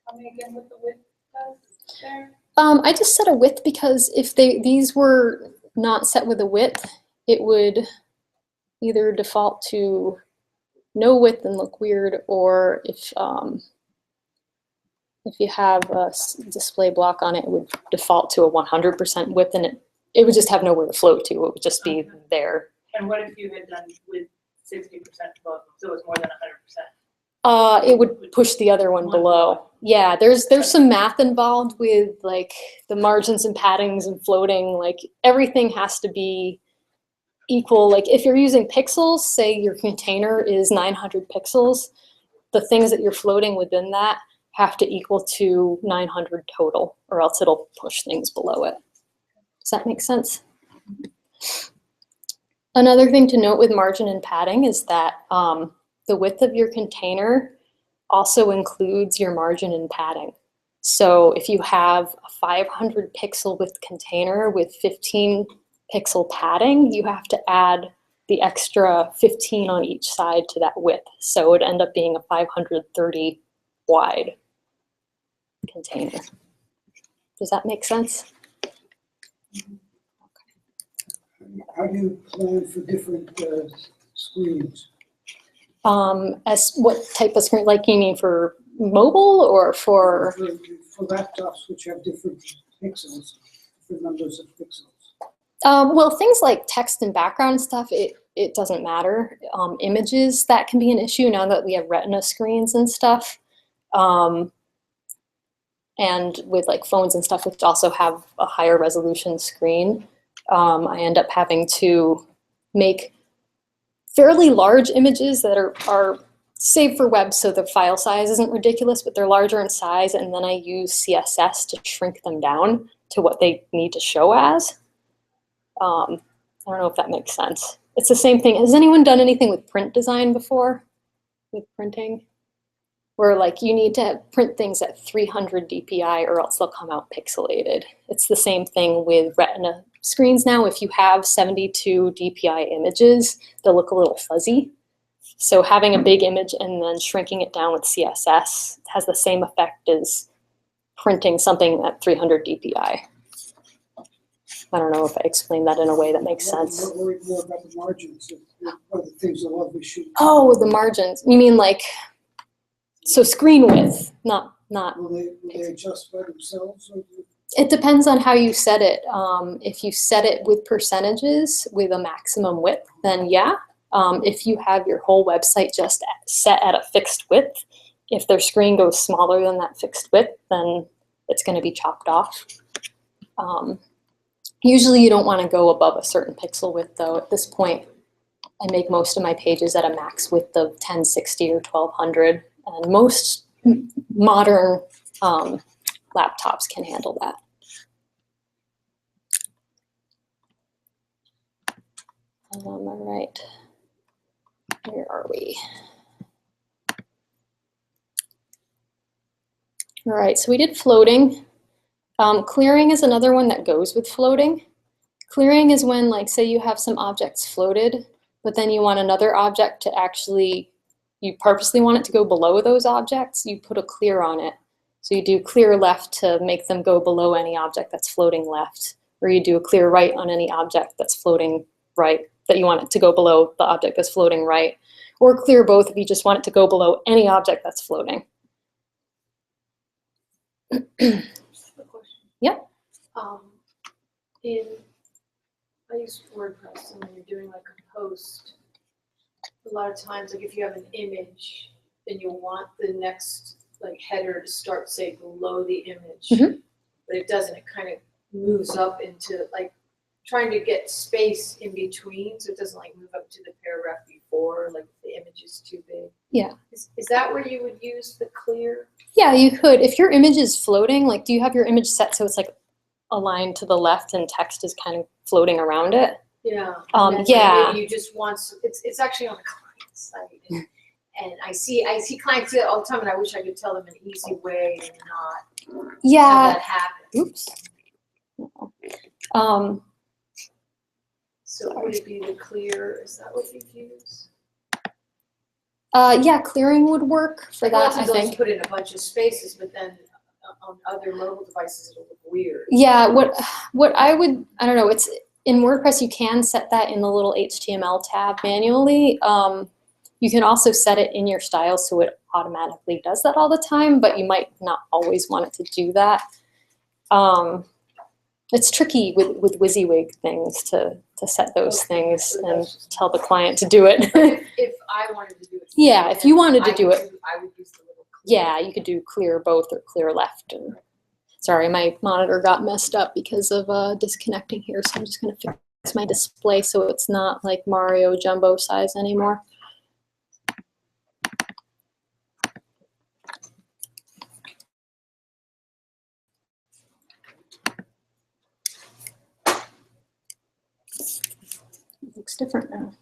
tell me again what the width does there? I just set a width because if these were not set with a width, it would either default to no width and look weird, or if you have a display block on it, it would default to a 100% width, and it would just have nowhere to float to. It would just be Okay. there. And what if you had done with 60% above, so it was more than 100%? It would push the other one below. Yeah, there's some math involved with like the margins and paddings and floating. Like everything has to be equal. Like if you're using pixels, say your container is 900 pixels, the things that you're floating within that have to equal to 900 total, or else it'll push things below it. Does that make sense? Another thing to note with margin and padding is that the width of your container also includes your margin and padding. So if you have a 500 pixel width container with 15 pixel padding, you have to add the extra 15 on each side to that width. So it would end up being a 530 wide container. Does that make sense? How do you plan for different screens? As what type of screen? Like you mean for mobile or for? For laptops which have different pixels, different numbers of pixels. Well, things like text and background stuff, it doesn't matter. Images, that can be an issue now that we have Retina screens and stuff. And with like phones and stuff, which also have a higher resolution screen, I end up having to make fairly large images that are saved for web, so the file size isn't ridiculous, but they're larger in size, and then I use CSS to shrink them down to what they need to show as. I don't know if that makes sense. It's the same thing. Has anyone done anything with print design before? With printing? Where like you need to print things at 300 DPI or else they'll come out pixelated. It's the same thing with Retina screens now. If you have 72 DPI images, they'll look a little fuzzy. So having a big image and then shrinking it down with CSS has the same effect as printing something at 300 DPI. I don't know if I explained that in a way that makes sense. I'm worried more about the margins of other things that love shoot. Oh, the margins. You mean like, so screen width, not. Will they adjust by themselves? Or It depends on how you set it. If you set it with percentages with a maximum width, then yeah. If you have your whole website just set at a fixed width, if their screen goes smaller than that fixed width, then it's going to be chopped off. Usually you don't want to go above a certain pixel width though. At this point, I make most of my pages at a max width of 1060 or 1200, and most modern laptops can handle that. All right, where are we? All right, so we did floating. Clearing is another one that goes with floating. Clearing is when, like, say you have some objects floated, but then you want another object to actually, you purposely want it to go below those objects, you put a clear on it. So you do clear left to make them go below any object that's floating left, or you do a clear right on any object that's floating right, that you want it to go below the object that's floating right, or clear both if you just want it to go below any object that's floating. Yep. I use WordPress, and when you're doing like a post, a lot of times, like if you have an image, then you'll want the next like header to start, say, below the image, but it doesn't. It kind of moves up into like trying to get space in between, so it doesn't like move up to the paragraph before, like the image is too big. Yeah. Is that where you would use the clear? Yeah, you could. If your image is floating, like, do you have your image set so it's like aligned to the left and text is kind of floating around it? Yeah. Yeah. Maybe you just want, it's actually on the client side. And I see clients do it all the time, and I wish I could tell them an easy way to not have that happen. Oops. So would it be the clear? Is that what you'd use? Yeah, clearing would work for that, Lots of I those think. put in a bunch of spaces, but then on other mobile devices it'll look weird. Yeah, what I don't know, it's in WordPress you can set that in the little HTML tab manually. You can also set it in your style so it automatically does that all the time, but you might not always want it to do that. It's tricky with WYSIWYG things to set those things and tell the client to do it. If I wanted to do it. Yeah, if you wanted to do it. I would use the little. Yeah, you could do clear both or clear left. Or, sorry, my monitor got messed up because of disconnecting here, so I'm just going to fix my display so it's not like Mario Jumbo size anymore. It looks different now.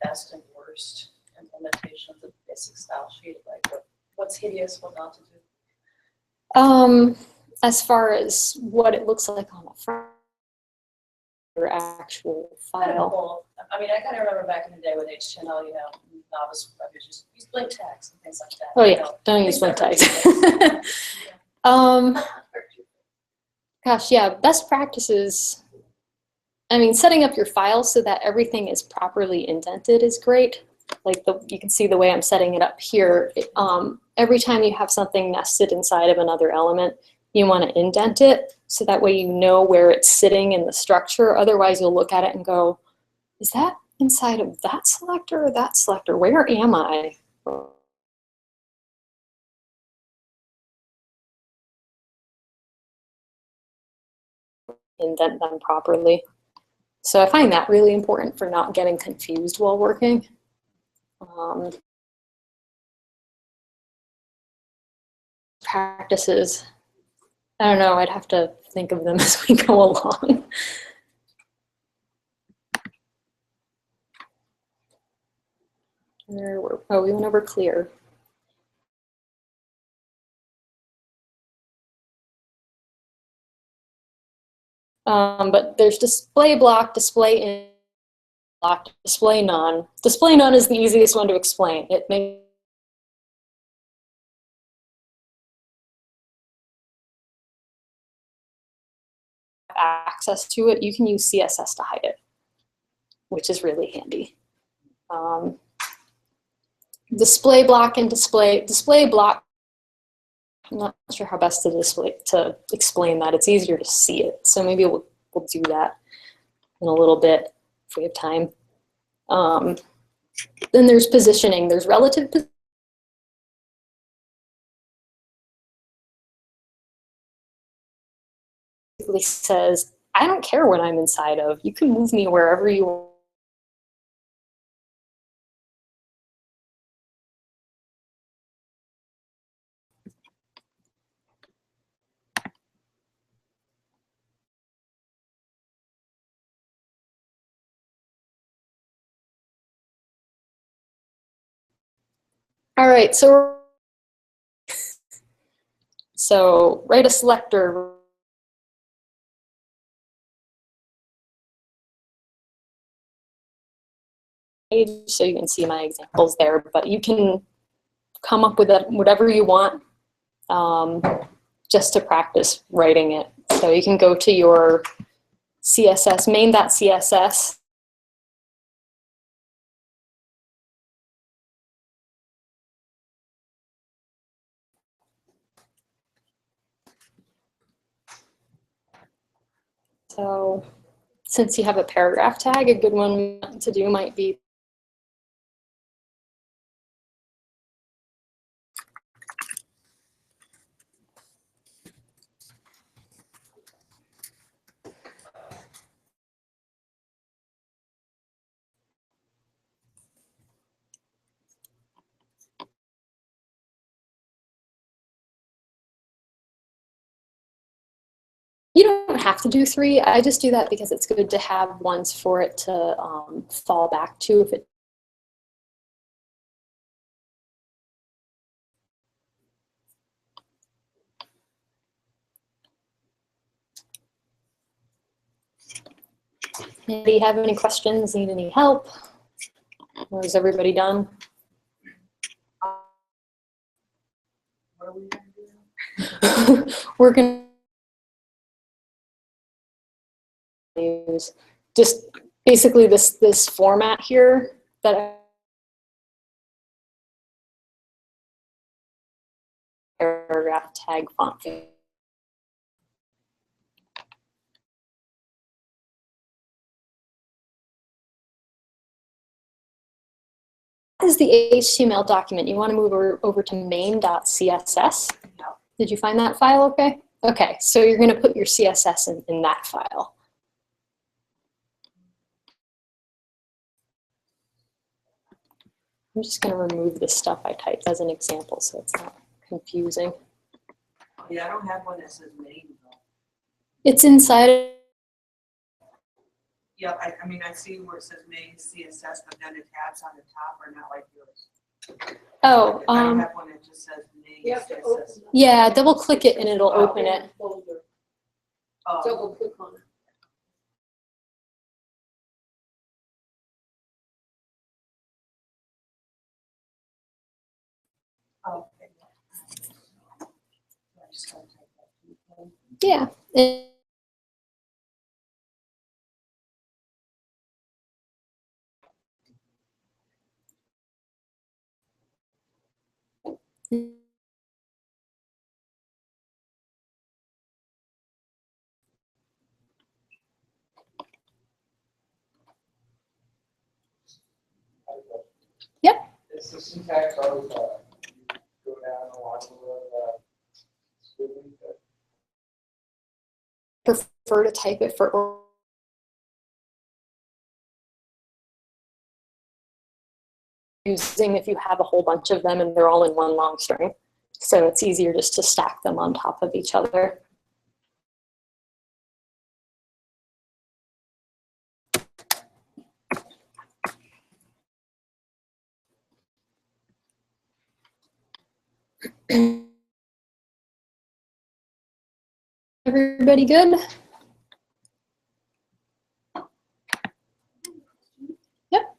Best and worst implementations of basic style sheet, like what's hideous, what not to do? As far as what it looks like on the front or actual file. Cool. I mean, I kind of remember back in the day with HTML, you know, novice programmers just use blink tags and things like that. Oh you yeah, know. don't use blink tags. Gosh, yeah, best practices. I mean, setting up your files so that everything is properly indented is great. Like you can see the way I'm setting it up here. Every time you have something nested inside of another element, you want to indent it so that way you know where it's sitting in the structure. Otherwise, you'll look at it and go, is that inside of that selector or that selector? Where am I? Indent them properly. So I find that really important for not getting confused while working. Practices, I don't know, I'd have to think of them as we go along. Oh, we went over clear. But there's display block, display in block, display none. Display none is the easiest one to explain. It makes access to it. You can use CSS to hide it, which is really handy. Display block and display block. I'm not sure how best to explain that. It's easier to see it, so maybe we'll do that in a little bit if we have time. Then there's positioning. There's relative positioning. Basically says, I don't care what I'm inside of. You can move me wherever you want. All right, so write a selector. So you can see my examples there, but you can come up with whatever you want just to practice writing it. So you can go to your CSS, main.css. So since you have a paragraph tag, a good one to do might be you don't have to do 3. I just do that because it's good to have ones for it to fall back to if it. Anybody have any questions? Need any help? Or is everybody done? What are we gonna do now? We're going to use just basically this format here that paragraph tag font. Is the HTML document. You want to move over to main.css. Did you find that file okay? Okay, so you're going to put your CSS in that file. I'm just going to remove the stuff I typed as an example so it's not confusing. Yeah, I don't have one that says main though. It's inside. Yeah, I mean, I see where it says main CSS, but then the tabs on the top are not like yours. Oh, I don't have one that just says main You have to CSS. open it. yeah, double click it and it'll open it. Folder. Oh, Double click on it. okay. Yeah. Yep. It's the syntax always, go down along the, Prefer to type it for using if you have a whole bunch of them and they're all in one long string. So it's easier just to stack them on top of each other. Everybody good? Yep.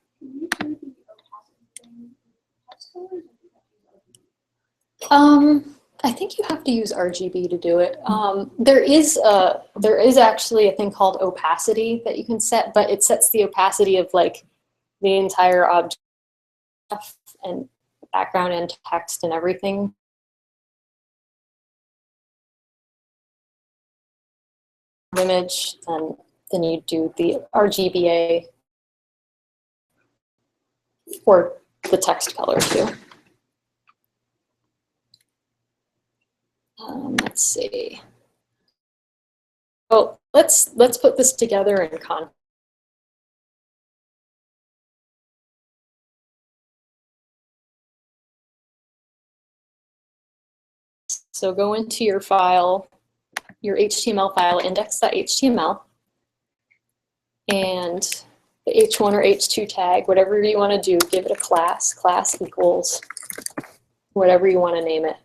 I think you have to use RGB to do it. There is actually a thing called opacity that you can set, but it sets the opacity of like the entire object and background and text and everything. Image, and then you do the RGBA for the text color too. Let's see. Oh, let's put this together in context. So go into your file, your HTML file, index.html, and the H1 or H2 tag, whatever you want to do, give it a class. Class equals whatever you want to name it.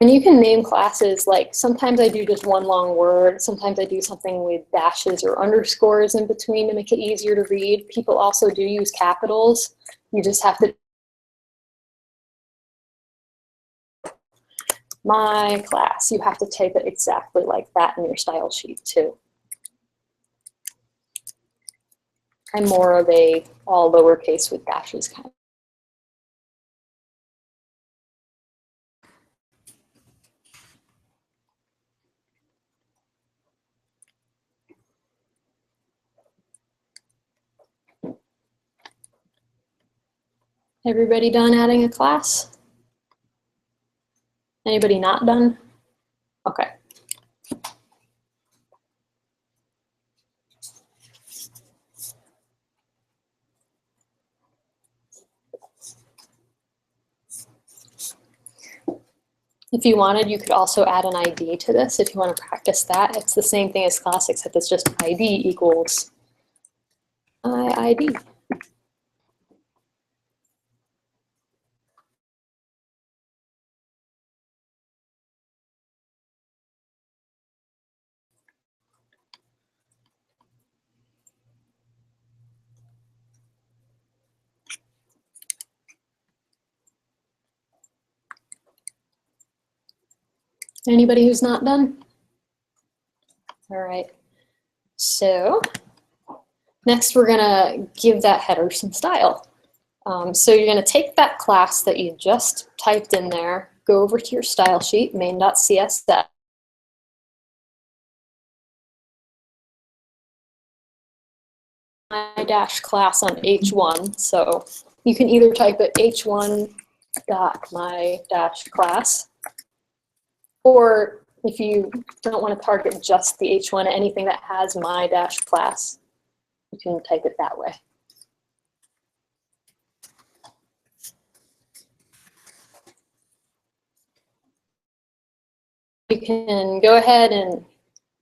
And you can name classes, like sometimes I do just one long word, sometimes I do something with dashes or underscores in between to make it easier to read. People also do use capitals. You just have to. My class, you have to type it exactly like that in your style sheet too. I'm more of a all lowercase with dashes kind of. Everybody done adding a class? Anybody not done? Okay. If you wanted, you could also add an ID to this if you want to practice that. It's the same thing as class, except it's just ID equals ID. Anybody who's not done? All right. So next we're gonna give that header some style. So you're gonna take that class that you just typed in there go over to your style sheet, main.css. My dash class on h1, so you can either type it h1.my-class, or if you don't want to target just the h1, anything that has my-class, you can type it that way. You can go ahead and,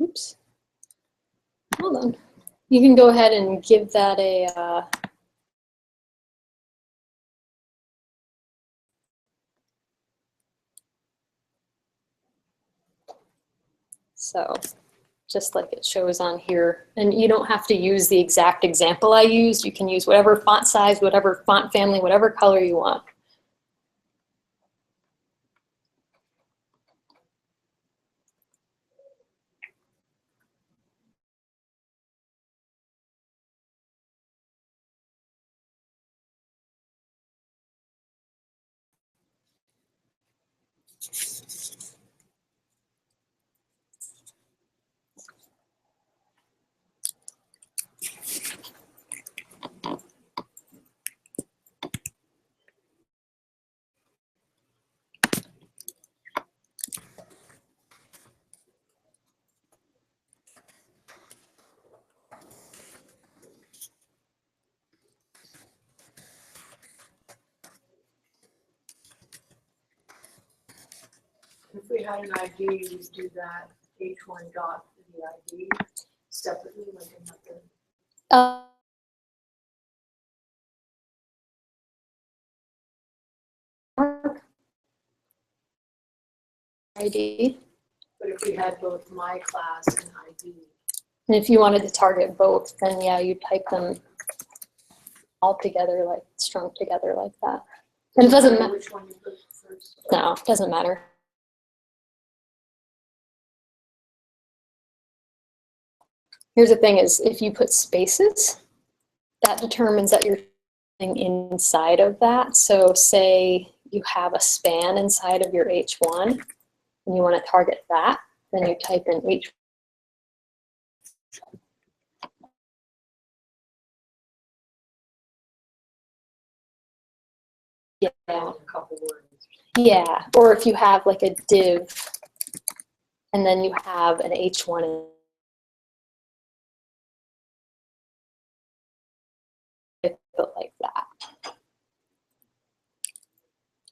oops, hold on. You can go ahead and give that a, so just like it shows on here. And you don't have to use the exact example I used. You can use whatever font size, whatever font family, whatever color you want. If we had an ID, we'd do that H1 dot the ID separately, like another. ID. But if we had both my class and ID. And if you wanted to target both, then yeah, you type them all together, like strung together like that. And it doesn't matter. Which one you put first? No, it doesn't matter. Here's the thing is, if you put spaces, that determines that you're inside of that. So say you have a span inside of your H1 and you want to target that, then you type in H1. Yeah. A couple words. Yeah, or if you have like a div and then you have an H1 like that.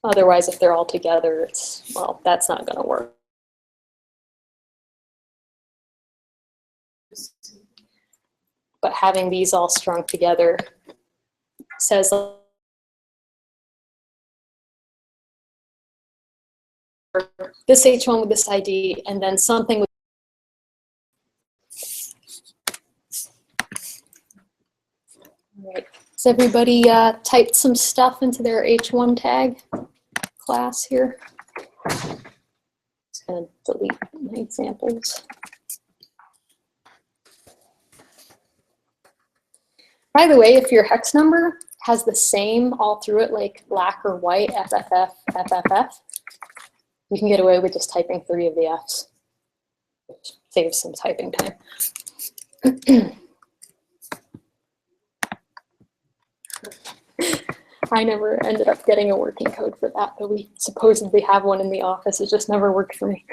Otherwise, if they're all together, it's, well, that's not going to work. But having these all strung together says this H1 with this ID, and then something with all right. So everybody typed some stuff into their H1 tag class here. Just going to delete my examples. By the way, if your hex number has the same all through it, like black or white, FFF, FFF, you can get away with just typing 3 of the Fs, which saves some typing time. I never ended up getting a working code for that, but we supposedly have one in the office. It just never worked for me.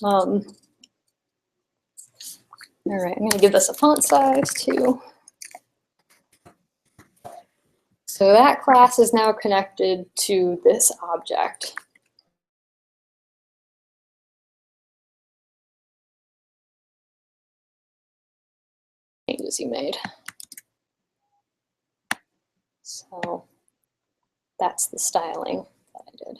All right, I'm going to give this a font size too. So that class is now connected to this object. Changes you made. So that's the styling that I did.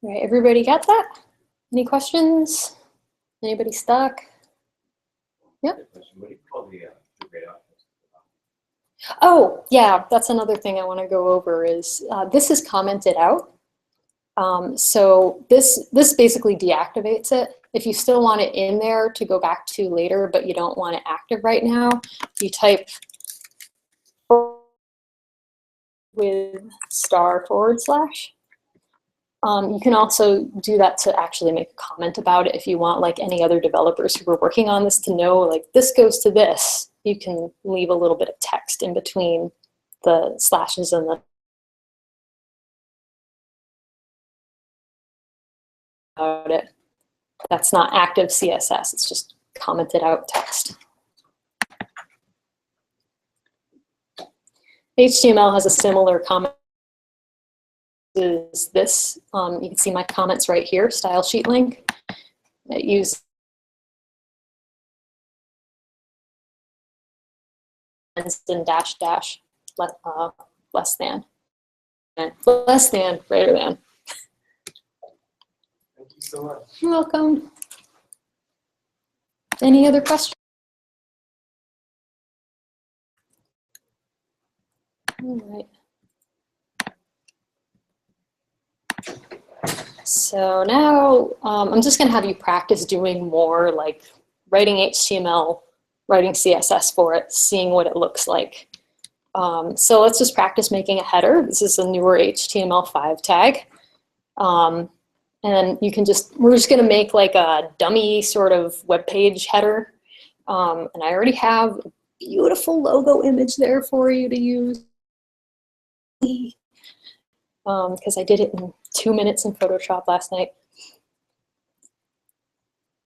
All right, everybody got that? Any questions? Anybody stuck? Yep. What do you call the grade options? Oh, yeah, that's another thing I want to go over is this is commented out. So this basically deactivates it. If you still want it in there to go back to later, but you don't want it active right now, you type with */. You can also do that to actually make a comment about it if you want, like, any other developers who are working on this to know, like, this goes to this. You can leave a little bit of text in between the slashes and the about it. That's not active CSS, it's just commented out text. HTML has a similar comment is this. You can see my comments right here, style sheet link. It uses and dash dash less than and less than greater than. Thank you so much. You're welcome. Any other questions? All right. So now I'm just going to have you practice doing more, like writing HTML, writing CSS for it, seeing what it looks like. So let's just practice making a header. This is a newer HTML5 tag. And you can just, we're just going to make like a dummy sort of web page header. And I already have a beautiful logo image there for you to use. Because I did it in 2 minutes in Photoshop last night.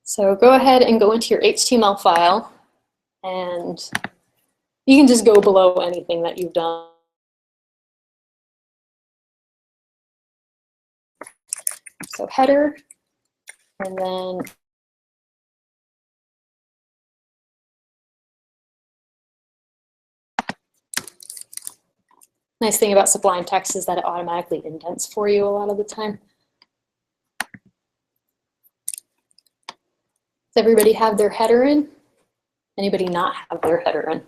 So go ahead and go into your HTML file, and you can just go below anything that you've done. So header, and then nice thing about Sublime Text is that it automatically indents for you a lot of the time. Does everybody have their header in? Anybody not have their header in?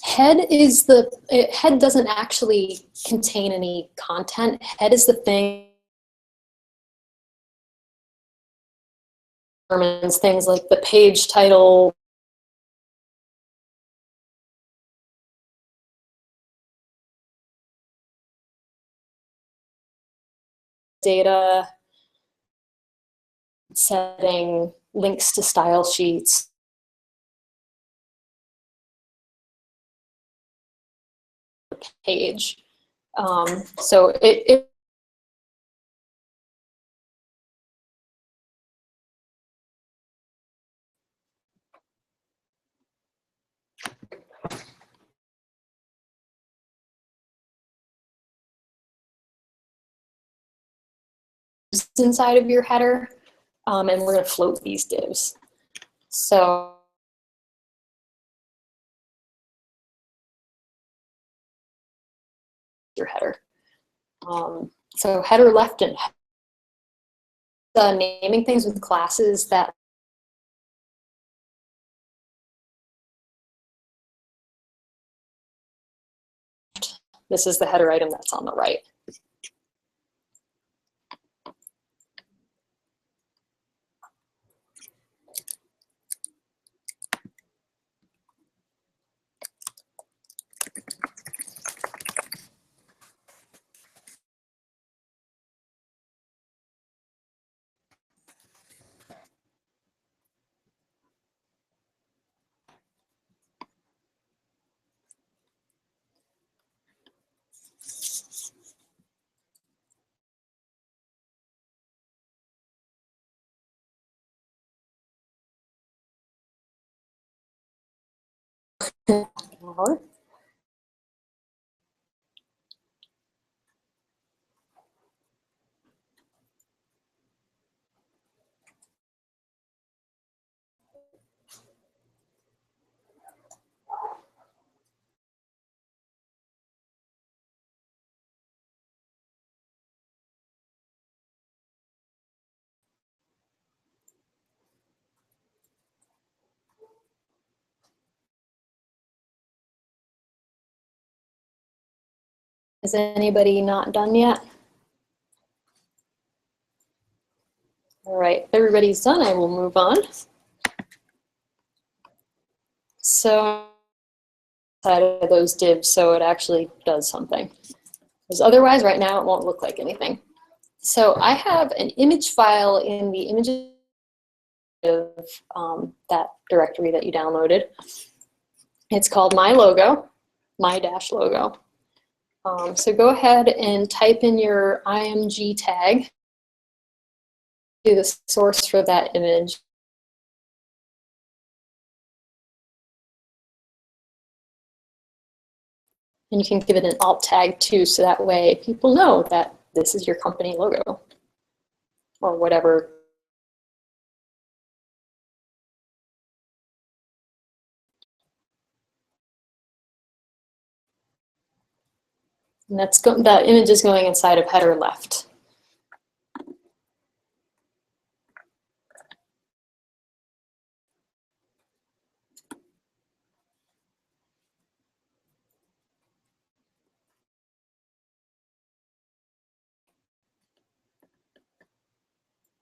Head is head doesn't actually contain any content. Head is the thing that determines things like the page title, data, setting, links to style sheets. Page. So it is inside of your header, and we're going to float these divs. So your header. So header left and naming things with classes that this is the header item that's on the right. Is anybody not done yet? All right, everybody's done. I will move on. So inside of those divs, so it actually does something. Because otherwise, right now, it won't look like anything. So I have an image file in the images of that directory that you downloaded. It's called my logo, my-logo. So go ahead and type in your img tag to the source for that image. And you can give it an alt tag too, so that way people know that this is your company logo or whatever. And that image is going inside of header left.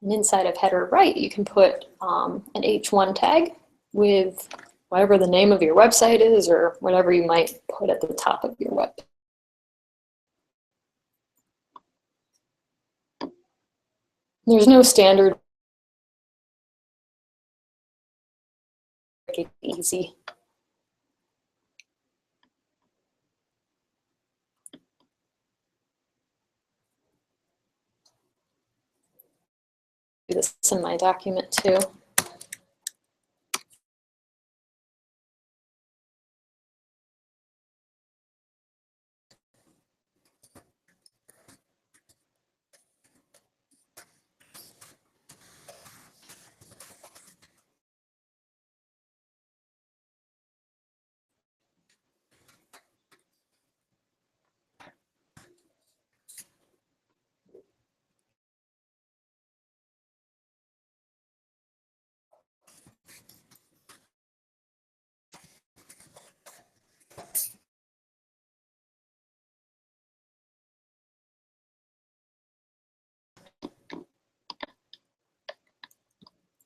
And inside of header right, you can put an H1 tag with whatever the name of your website is or whatever you might put at the top of your web. There's no standard. Make it easy. Do this in my document too.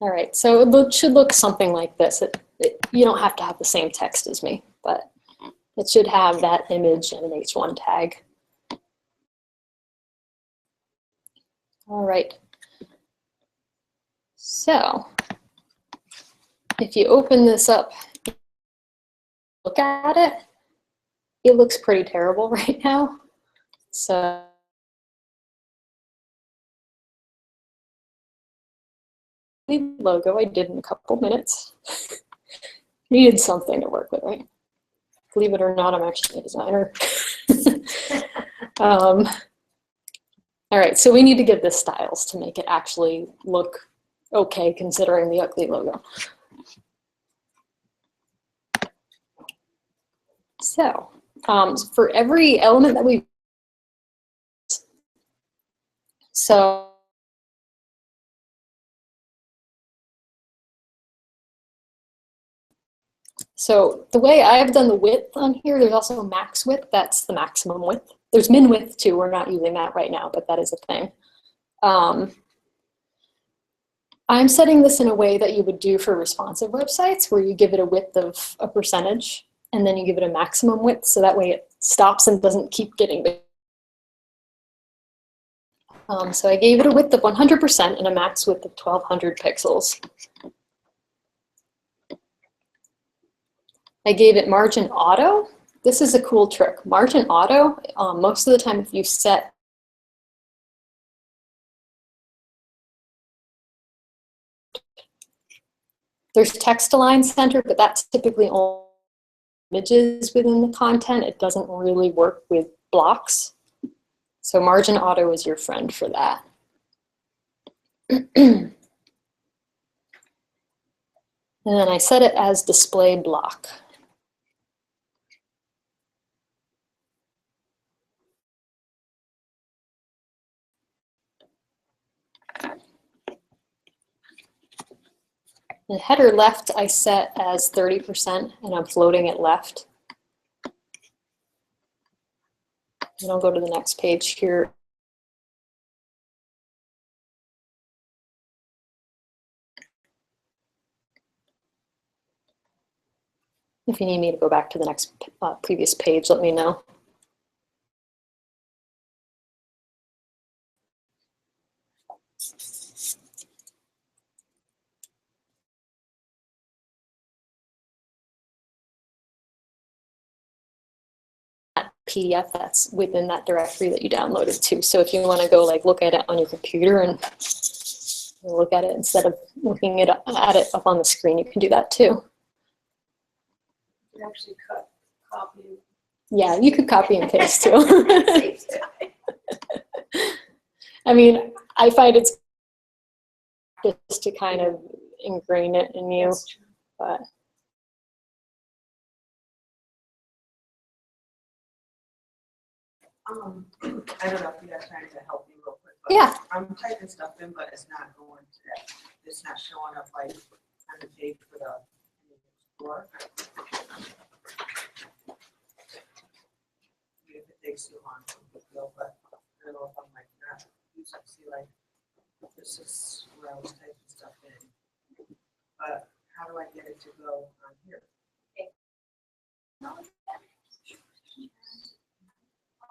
All right, so it should look something like this. You don't have to have the same text as me, but it should have that image and an H1 tag. All right. So if you open this up, look at it, it looks pretty terrible right now. So logo I did in a couple minutes. Needed something to work with, right? Believe it or not, I'm actually a designer. All right, so we need to give this styles to make it actually look okay considering the ugly logo. So for every element that we So the way I've done the width on here, there's also max width. That's the maximum width. There's min width too. We're not using that right now, but that is a thing. I'm setting this in a way that you would do for responsive websites, where you give it a width of a percentage, and then you give it a maximum width, so that way it stops and doesn't keep getting big. So I gave it a width of 100% and a max width of 1200 pixels. I gave it margin auto. This is a cool trick. Margin auto, most of the time if you set there's text align center, but that's typically only images within the content. It doesn't really work with blocks. So margin auto is your friend for that. And then I set it as display block. And header left I set as 30% and I'm floating it left. And I'll go to the next page here. If you need me to go back to the next previous page, let me know. PDF that's within that directory that you downloaded too. So if you want to go like look at it on your computer and look at it instead of looking at it up on the screen, you can do that too. You can actually copy. Yeah, you could copy and paste too. I mean, I find it's just to kind of ingrain it in you, but. I don't know if you guys trying to help me real quick. But Yeah. I'm typing stuff in, but it's not going to that. It's not showing up like on the page for the Explorer. If it takes too long, but I don't know if I'm like not used to see like this is where I was typing stuff in. But how do I get it to go on here?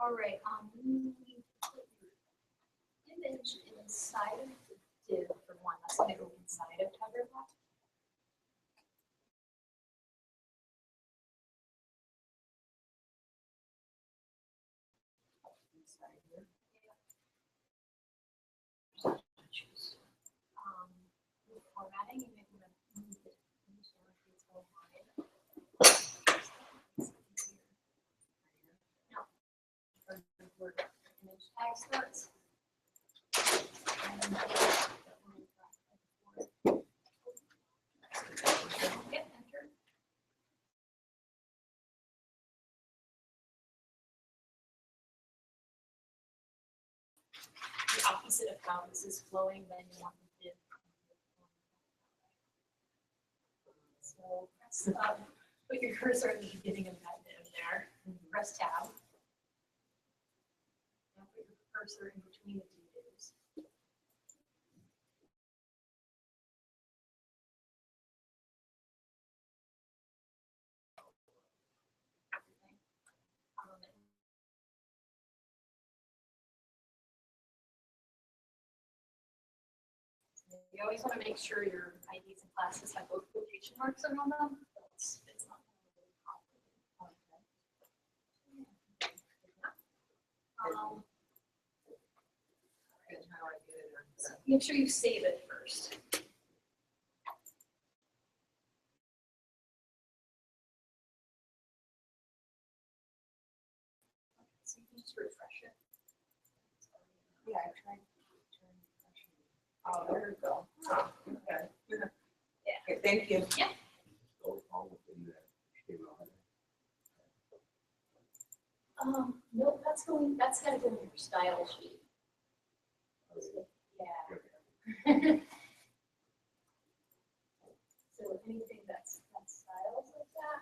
All right, we put your image inside of the div for one. That's going to go inside of header box. Inside here. Formatting, you may want to move it into the whole line. No. Image tag starts. Hit enter. The opposite of how this is flowing, then you want the div. So press put your cursor at the beginning of that div there. Press tab. Now put your cursor in between the two divs. You always want to make sure your IDs and classes have both quotation marks around them. It's not make sure you save it first. So you can just refresh it. Yeah, I tried. Oh, there we go. Oh, okay. Yeah. Okay, thank you. Yeah. So all within that HTML. No, that's gotta go in your style sheet. Yeah. So anything that's styles like that.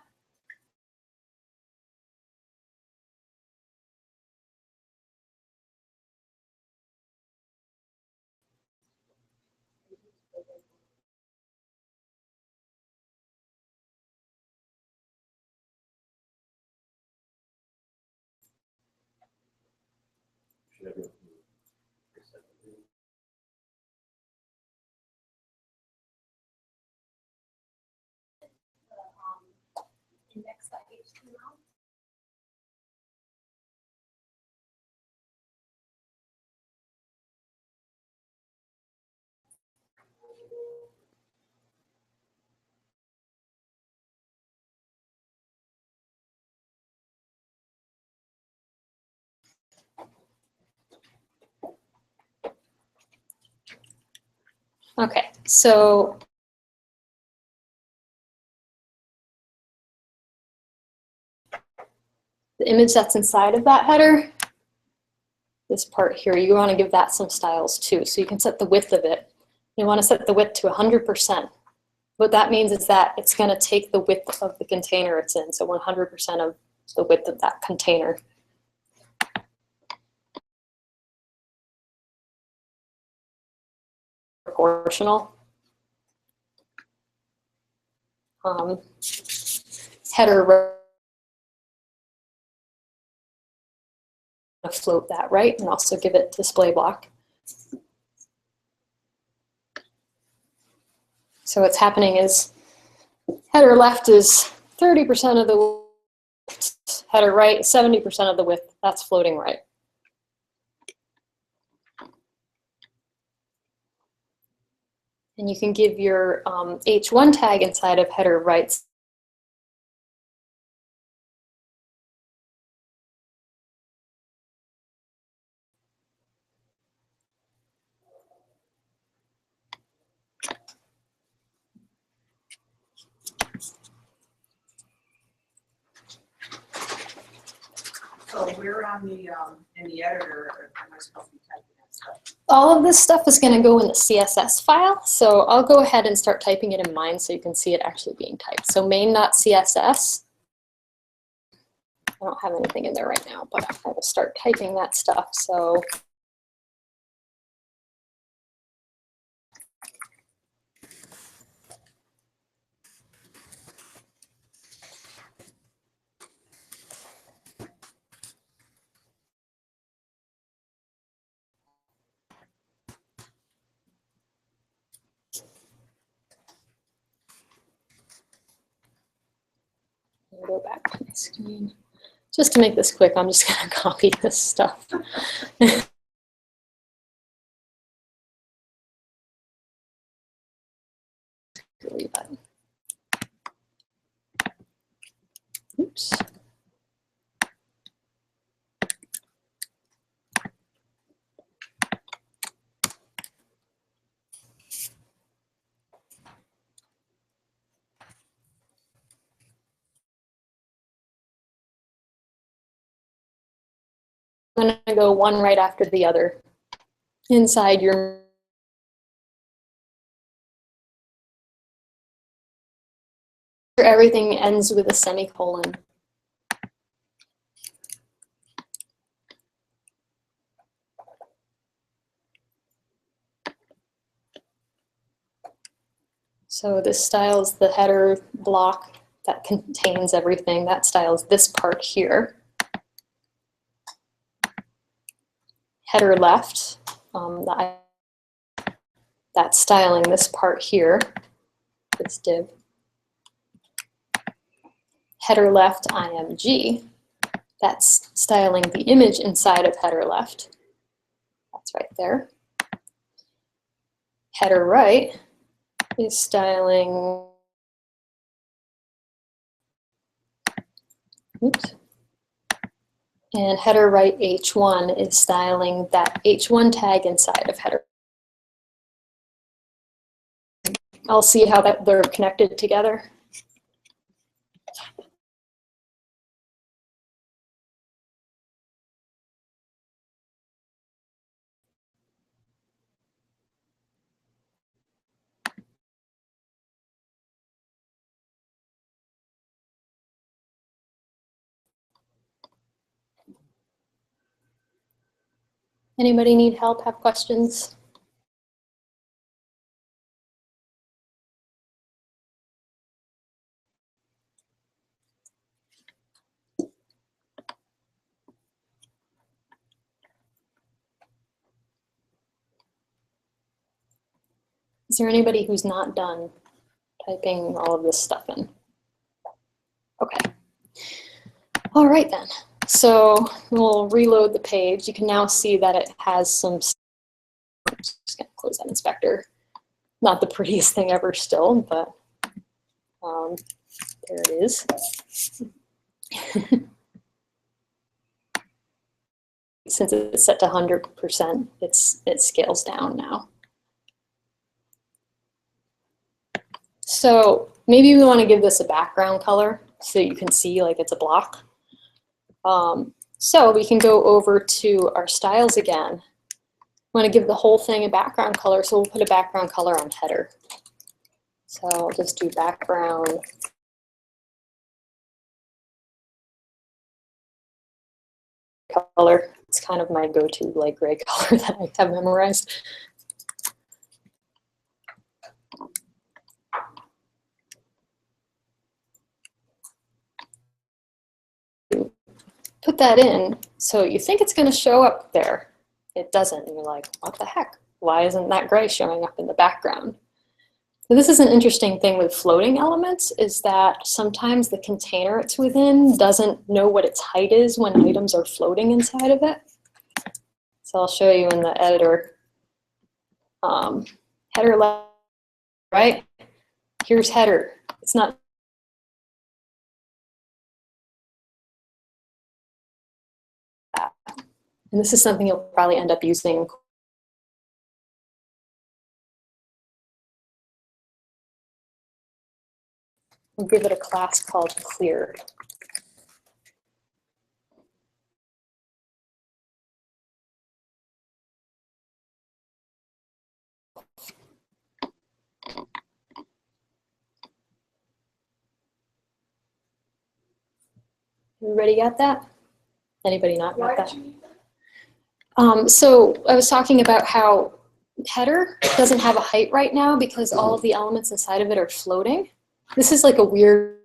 Should I go? Index.html. Okay, so the image that's inside of that header, this part here, you want to give that some styles too. So you can set the width of it. You want to set the width to 100%. What that means is that it's going to take the width of the container it's in, so 100% of the width of that container. proportional. Header float that right and also give it display block. So what's happening is header left is 30% of the width, header right 70% of the width. That's floating right. And you can give your H1 tag inside of header right. So we're on the, in the editor, am I supposed to be typing that stuff? All of this stuff is going to go in the CSS file. So I'll go ahead and start typing it in mine so you can see it actually being typed. So main.css. I don't have anything in there right now, but I will start typing that stuff. So I'll go back to my screen. Just to make this quick, I'm just going to copy this stuff. Delete that. Oops. I'm going to go one right after the other inside your everything ends with a semicolon. So this styles the header block that contains everything. That styles this part here. Header left, that's styling this part here, this div. Header left img, that's styling the image inside of header left. That's right there. Header right is styling, oops. And header right h1 is styling that h1 tag inside of header. I'll see how that they're connected together. Anybody need help, have questions? Is there anybody who's not done typing all of this stuff in? Okay. All right then. So we'll reload the page. You can now see that it has some, I'm just gonna close that inspector. Not the prettiest thing ever still, but there it is. Since it's set to 100%, it scales down now. So maybe we want to give this a background color so you can see like it's a block. So we can go over to our styles again. We want to give the whole thing a background color, so we'll put a background color on header. So I'll just do background color. It's kind of my go-to light gray color that I have memorized. put that in, so you think it's going to show up there. It doesn't, and you're like, what the heck? Why isn't that gray showing up in the background? So this is an interesting thing with floating elements, is that sometimes the container it's within doesn't know what its height is when items are floating inside of it. So I'll show you in the editor. Header left, right? Here's header. It's not. And this is something you'll probably end up using. We'll give it a class called clear. Everybody got that? Anybody not got that? So I was talking about how header doesn't have a height right now because all of the elements inside of it are floating. This is like a weird,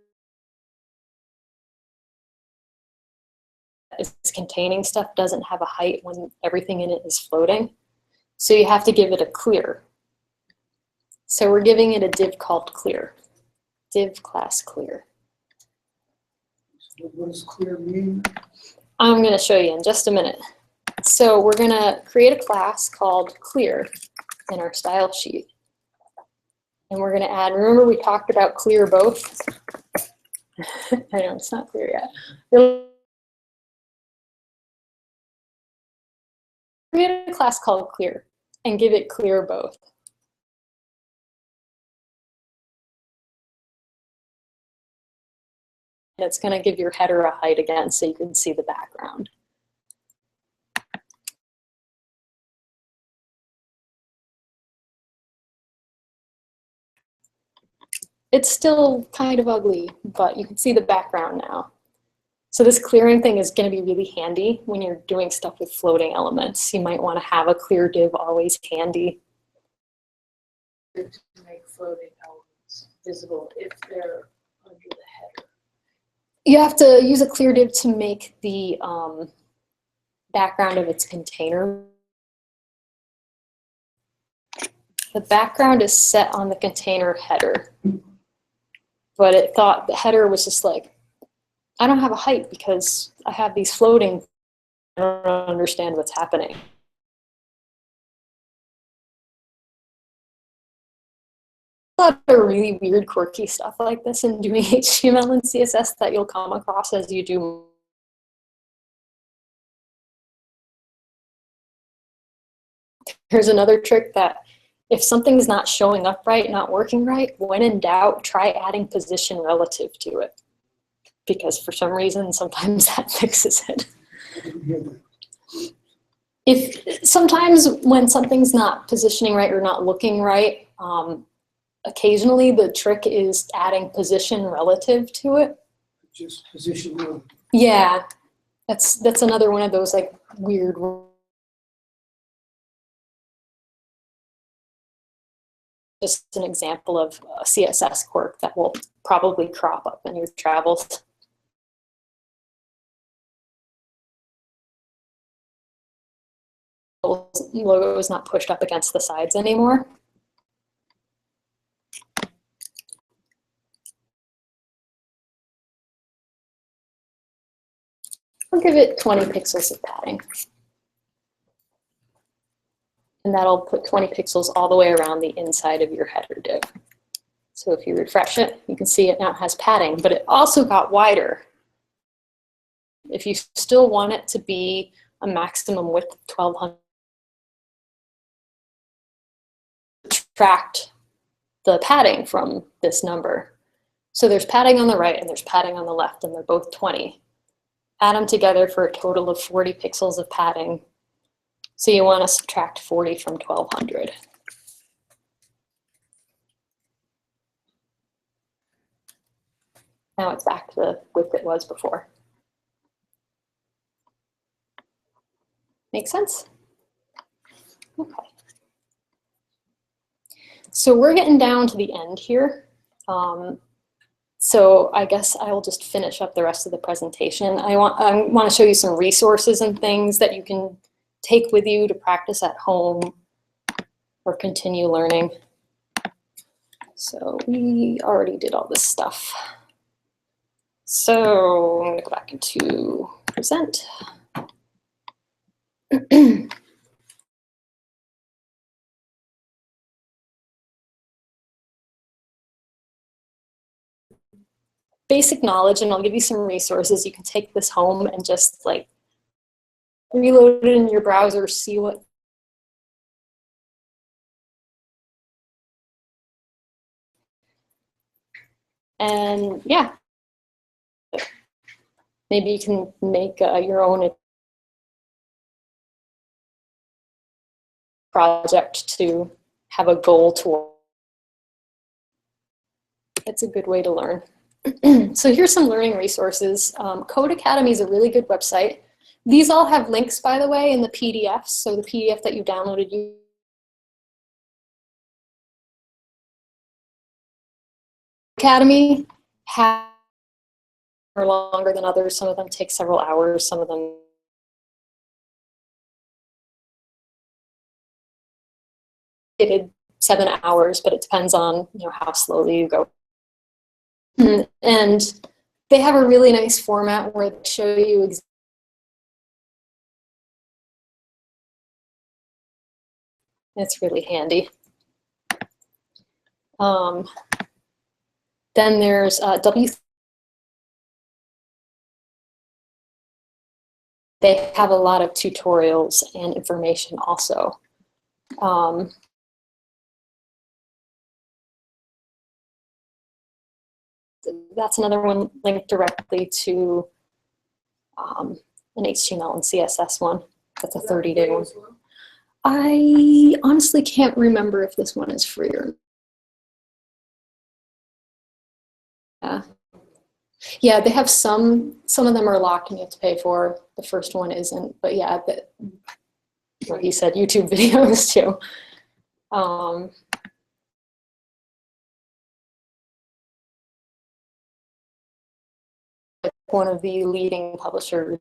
it's containing stuff doesn't have a height when everything in it is floating. So you have to give it a clear. So we're giving it a div called clear. Div class clear. So what does clear mean? I'm going to show you in just a minute. So we're going to create a class called clear in our style sheet. And we're going to add, remember we talked about clear both? I know, it's not clear yet. We'll create a class called clear and give it clear both. And it's going to give your header a height again so you can see the background. It's still kind of ugly, but you can see the background now. So this clearing thing is going to be really handy when you're doing stuff with floating elements. You might want to have a clear div always handy. To make floating elements visible if they're under the header. You have to use a clear div to make the background of its container. The background is set on the container header, but it thought the header was just like, I don't have a height because I have these floating. I don't understand what's happening. A lot of really weird, quirky stuff like this in doing HTML and CSS that you'll come across as you do. Here's another trick that if something's not showing up right, not working right, when in doubt, try adding position relative to it. Because for some reason, sometimes that fixes it. If sometimes when something's not positioning right or not looking right, occasionally the trick is adding position relative to it. Just position relative. Yeah, that's another one of those like weird. Just an example of a CSS quirk that will probably crop up in your travels. Logo is not pushed up against the sides anymore. I'll give it 20 pixels of padding. And that'll put 20 pixels all the way around the inside of your header div. So if you refresh it, you can see it now has padding, but it also got wider. If you still want it to be a maximum width of 1200, subtract the padding from this number. So there's padding on the right and there's padding on the left, and they're both 20. Add them together for a total of 40 pixels of padding. So you want to subtract 40 from 1200. Now it's back to the width it was before. Make sense? Okay. So we're getting down to the end here. So I guess I will just finish up the rest of the presentation. I want to show you some resources and things that you can take with you to practice at home or continue learning. So we already did all this stuff. So I'm going to go back into present. Basic knowledge, and I'll give you some resources. You can take this home and just like reload it in your browser, see what and yeah, maybe you can make your own project to have a goal toward. It's a good way to learn. So here's some learning resources. Code Academy is a really good website. These all have links, by the way, in the PDFs. So the PDF that you downloaded, Academy have are longer than others. Some of them take several hours. Some of them did 7 hours, but it depends on how slowly you go. And they have a really nice format where they show you it's really handy. Then there's They have a lot of tutorials and information also. That's another one linked directly to an HTML and CSS one. That's a 30-day one. I honestly can't remember if this one is free or not. Yeah, they have some of them are locked and you have to pay for. The first one isn't, but yeah, what he said, YouTube videos too. One of the leading publishers.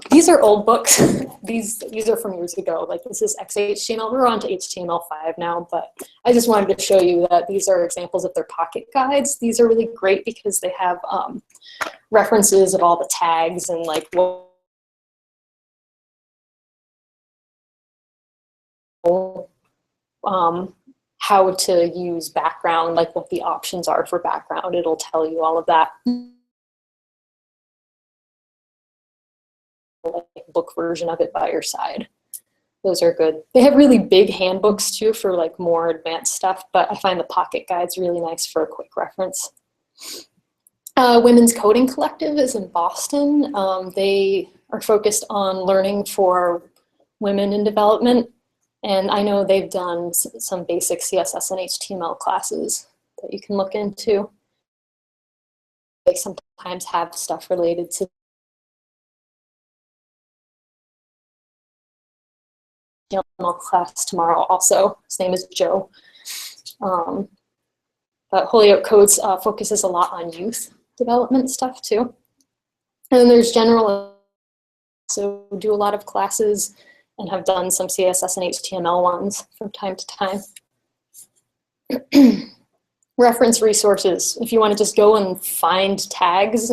These are old books. these are from years ago. Like this is XHTML. We're on to HTML5 now, but I just wanted to show you that these are examples of their pocket guides. These are really great because they have references of all the tags and like how to use background, like what the options are for background. It'll tell you all of that. Like book version of it by your side. Those are good. They have really big handbooks too for like more advanced stuff, but I find the pocket guides really nice for a quick reference. Women's Coding Collective is in Boston. They are focused on learning for women in development, and I know they've done some basic CSS and HTML classes that you can look into. They sometimes have stuff related to class tomorrow also. His name is Joe. But Holyoke Codes focuses a lot on youth development stuff too. And then there's general, so do a lot of classes and have done some CSS and HTML ones from time to time. Reference resources. If you want to just go and find tags,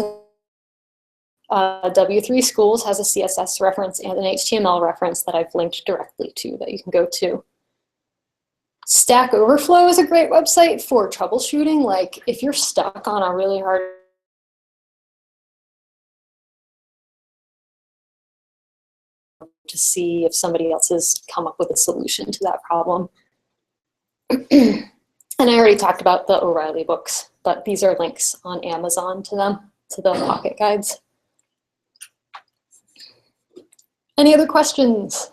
W3 Schools has a CSS reference and an HTML reference that I've linked directly to that you can go to. Stack Overflow is a great website for troubleshooting. Like if you're stuck on a really hard to see if somebody else has come up with a solution to that problem. And I already talked about the O'Reilly books, but these are links on Amazon to them, to the pocket guides. Any other questions?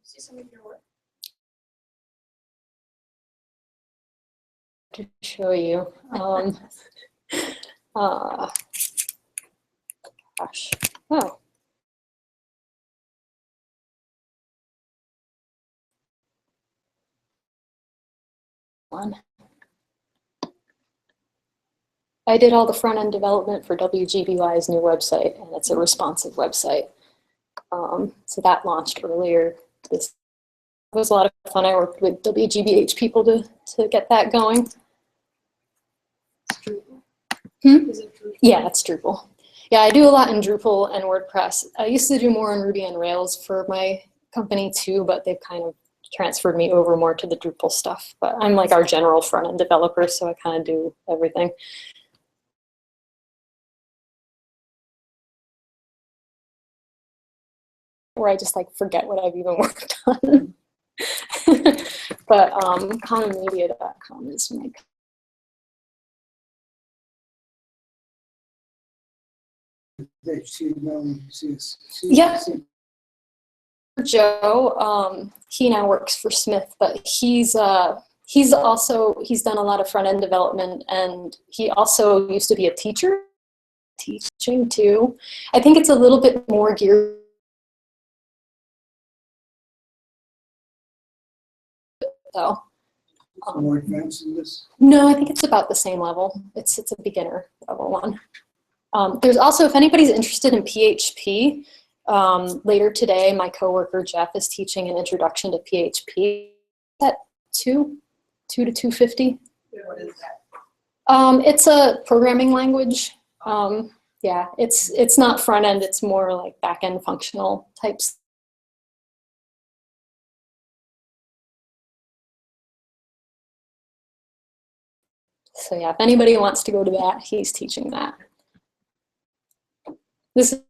See some of your work. To show you. Gosh. Oh. One. I did all the front-end development for WGBY's new website, and it's a responsive website. So that launched earlier this. It was a lot of fun. I worked with WGBH people to get that going. Is it Drupal? Yeah, it's Drupal. Yeah, I do a lot in Drupal and WordPress. I used to do more on Ruby on Rails for my company too, but they've kind of transferred me over more to the Drupal stuff. But I'm like our general front-end developer, so I kind of do everything. Where I just like forget what I've even worked on. But commonmedia.com is my HTML and CSS. Yeah. Joe, he now works for Smith, but he's done a lot of front-end development, and he also used to be a teacher, teaching too. I think it's a little bit more geared though. More advanced in this. No, I think it's about the same level. It's a beginner level one. There's also, if anybody's interested in PHP, later today, my coworker Jeff is teaching an introduction to PHP at 2 to 250. What is that? It's a programming language. Yeah, it's not front end. It's more like back end functional types. So yeah, if anybody wants to go to that, he's teaching that. This is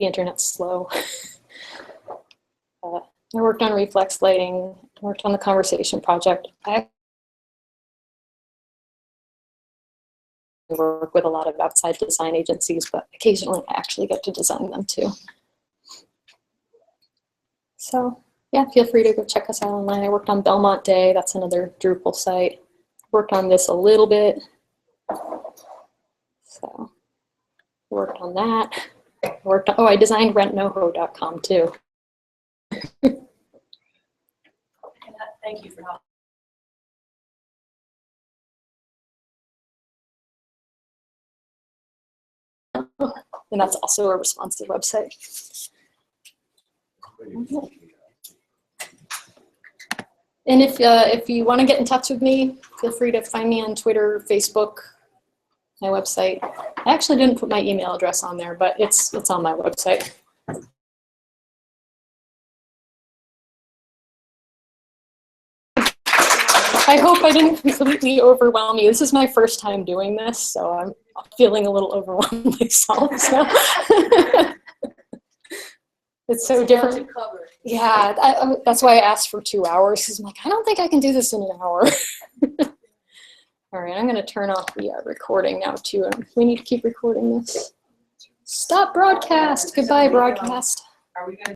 the internet's slow. I worked on reflex lighting, worked on the conversation project. I work with a lot of outside design agencies, but occasionally I actually get to design them too. So yeah, feel free to go check us out online. I worked on Belmont Day. That's another Drupal site. Worked on this a little bit. So worked on that. I designed rentnoho.com too. Thank you for helping. And that's also a responsive website. And if you want to get in touch with me, feel free to find me on Twitter, Facebook, my website. I actually didn't put my email address on there, but it's on my website. I hope I didn't completely overwhelm you. This is my first time doing this, so I'm feeling a little overwhelmed myself. So. It's so different. Yeah, that's why I asked for 2 hours, because I'm like, I don't think I can do this in an hour. All right, I'm going to turn off the recording now, too. And we need to keep recording this. Stop broadcast. Goodbye, broadcast. Are we going to